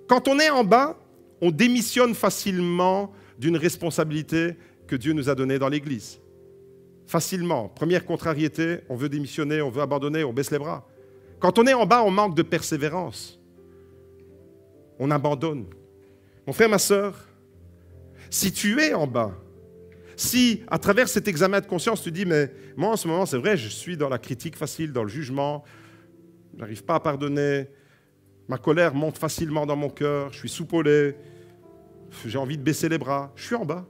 Quand on est en bas, on démissionne facilement d'une responsabilité que Dieu nous a donnée dans l'Église. Facilement. Première contrariété, on veut démissionner, on veut abandonner, on baisse les bras. Quand on est en bas, on manque de persévérance. On abandonne. Mon frère, ma sœur, si tu es en bas, si à travers cet examen de conscience, tu dis, mais moi en ce moment, c'est vrai, je suis dans la critique facile, dans le jugement, je n'arrive pas à pardonner, ma colère monte facilement dans mon cœur, je suis soupolé, j'ai envie de baisser les bras, je suis en bas.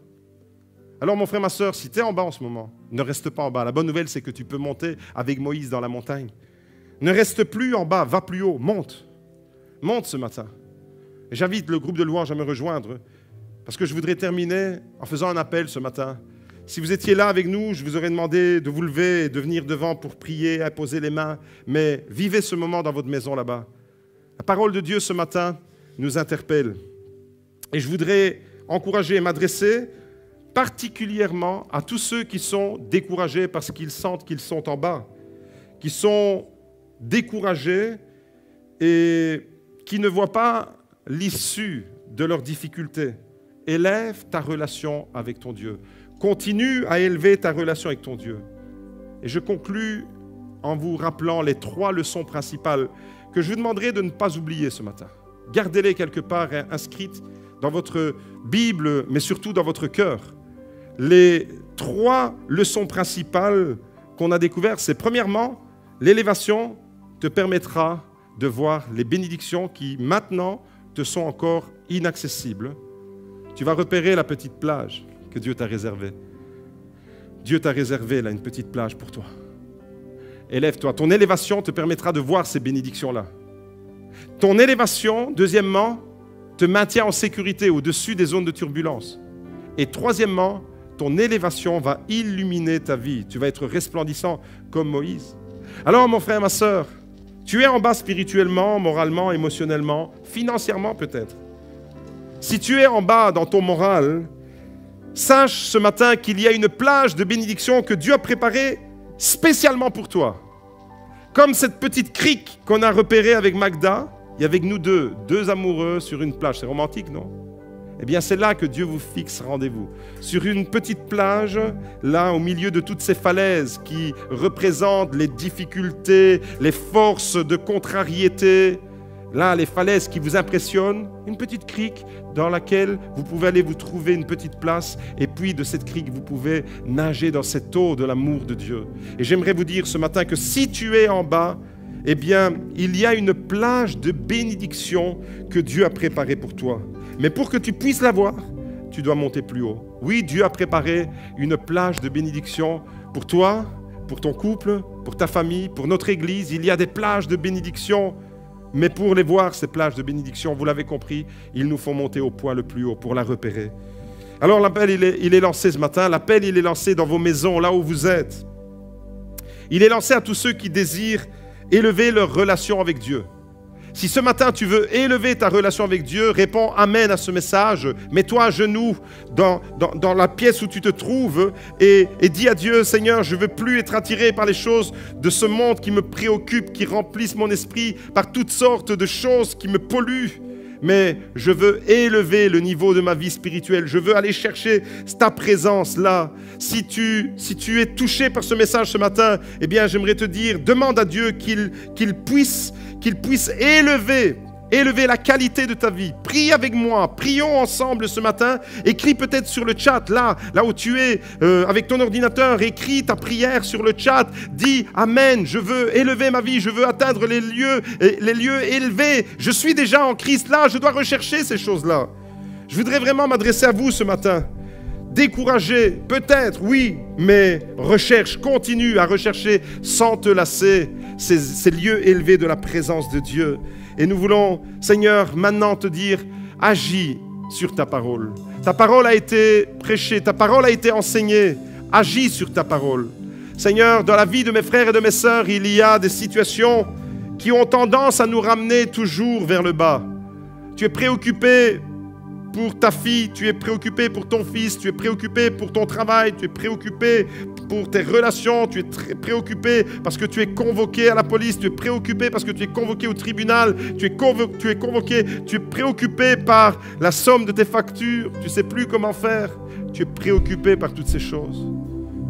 Alors mon frère, ma sœur, si tu es en bas en ce moment, ne reste pas en bas. La bonne nouvelle, c'est que tu peux monter avec Moïse dans la montagne. Ne reste plus en bas, va plus haut, monte. Monte ce matin. Et j'invite le groupe de louanges à me rejoindre parce que je voudrais terminer en faisant un appel ce matin. Si vous étiez là avec nous, je vous aurais demandé de vous lever et de venir devant pour prier, imposer les mains. Mais vivez ce moment dans votre maison là-bas. La parole de Dieu ce matin nous interpelle. Et je voudrais encourager et m'adresser particulièrement à tous ceux qui sont découragés parce qu'ils sentent qu'ils sont en bas, qui sont découragés et qui ne voient pas l'issue de leurs difficultés. Élève ta relation avec ton Dieu. Continue à élever ta relation avec ton Dieu. Et je conclus en vous rappelant les 3 leçons principales que je vous demanderai de ne pas oublier ce matin. Gardez-les quelque part inscrites dans votre Bible, mais surtout dans votre cœur. Les 3 leçons principales qu'on a découvertes, c'est premièrement, l'élévation te permettra de voir les bénédictions qui maintenant te sont encore inaccessibles. Tu vas repérer la petite plage que Dieu t'a réservée. Dieu t'a réservé là une petite plage pour toi. Élève-toi. Ton élévation te permettra de voir ces bénédictions-là. Ton élévation, deuxièmement, te maintient en sécurité au-dessus des zones de turbulence. Et troisièmement, ton élévation va illuminer ta vie. Tu vas être resplendissant comme Moïse. Alors, mon frère, ma sœur, tu es en bas spirituellement, moralement, émotionnellement, financièrement peut-être. Si tu es en bas dans ton moral, sache ce matin qu'il y a une plage de bénédiction que Dieu a préparée spécialement pour toi. Comme cette petite crique qu'on a repérée avec Magda, et avec nous deux amoureux sur une plage. C'est romantique, non? Eh bien, c'est là que Dieu vous fixe rendez-vous. Sur une petite plage, là, au milieu de toutes ces falaises qui représentent les difficultés, les forces de contrariété, là, les falaises qui vous impressionnent, une petite crique dans laquelle vous pouvez aller vous trouver une petite place, et puis de cette crique, vous pouvez nager dans cette eau de l'amour de Dieu. Et j'aimerais vous dire ce matin que si tu es en bas, eh bien, il y a une plage de bénédiction que Dieu a préparée pour toi. Mais pour que tu puisses la voir, tu dois monter plus haut. Oui, Dieu a préparé une plage de bénédiction pour toi, pour ton couple, pour ta famille, pour notre Église. Il y a des plages de bénédiction. Mais pour les voir, ces plages de bénédiction, vous l'avez compris, il nous faut monter au point le plus haut pour la repérer. Alors l'appel, il est lancé ce matin. L'appel, il est lancé dans vos maisons, là où vous êtes. Il est lancé à tous ceux qui désirent élever leur relation avec Dieu. Si ce matin tu veux élever ta relation avec Dieu, réponds Amen à ce message. Mets-toi à genoux dans la pièce où tu te trouves et dis à Dieu, Seigneur, je ne veux plus être attiré par les choses de ce monde qui me préoccupent, qui remplissent mon esprit, par toutes sortes de choses qui me polluent. Mais je veux élever le niveau de ma vie spirituelle. Je veux aller chercher ta présence là. Si tu es touché par ce message ce matin, eh bien, j'aimerais te dire, demande à Dieu qu'il puisse élever élever la qualité de ta vie. Prie avec moi, prions ensemble ce matin. Écris peut-être sur le chat, là où tu es, avec ton ordinateur, écris ta prière sur le chat. Dis Amen, je veux élever ma vie, je veux atteindre les lieux élevés. Je suis déjà en Christ, là, je dois rechercher ces choses-là. Je voudrais vraiment m'adresser à vous ce matin. Découragé, peut-être, oui, mais continue à rechercher sans te lasser ces lieux élevés de la présence de Dieu. Et nous voulons, Seigneur, maintenant te dire, agis sur ta parole. Ta parole a été prêchée, ta parole a été enseignée. Agis sur ta parole. Seigneur, dans la vie de mes frères et de mes sœurs, il y a des situations qui ont tendance à nous ramener toujours vers le bas. Tu es préoccupé pour ta fille, tu es préoccupé pour ton fils, tu es préoccupé pour ton travail, tu es préoccupé pour tes relations, tu es préoccupé parce que tu es convoqué à la police, tu es préoccupé parce que tu es convoqué au tribunal, tu es préoccupé par la somme de tes factures, tu ne sais plus comment faire, tu es préoccupé par toutes ces choses.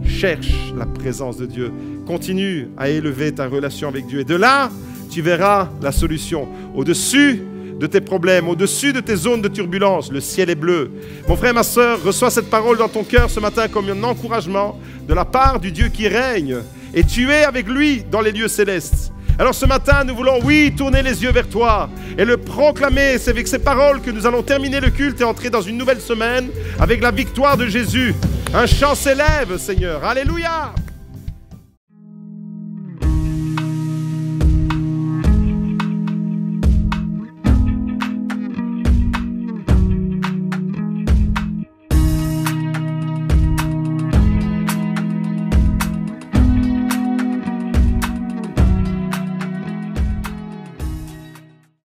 Cherche la présence de Dieu, continue à élever ta relation avec Dieu et de là, tu verras la solution. Au-dessus de tes problèmes, au-dessus de tes zones de turbulence, le ciel est bleu. Mon frère, ma sœur, reçois cette parole dans ton cœur ce matin comme un encouragement de la part du Dieu qui règne. Et tu es avec lui dans les lieux célestes. Alors ce matin, nous voulons, oui, tourner les yeux vers toi et le proclamer. C'est avec ces paroles que nous allons terminer le culte et entrer dans une nouvelle semaine avec la victoire de Jésus. Un chant s'élève, Seigneur. Alléluia!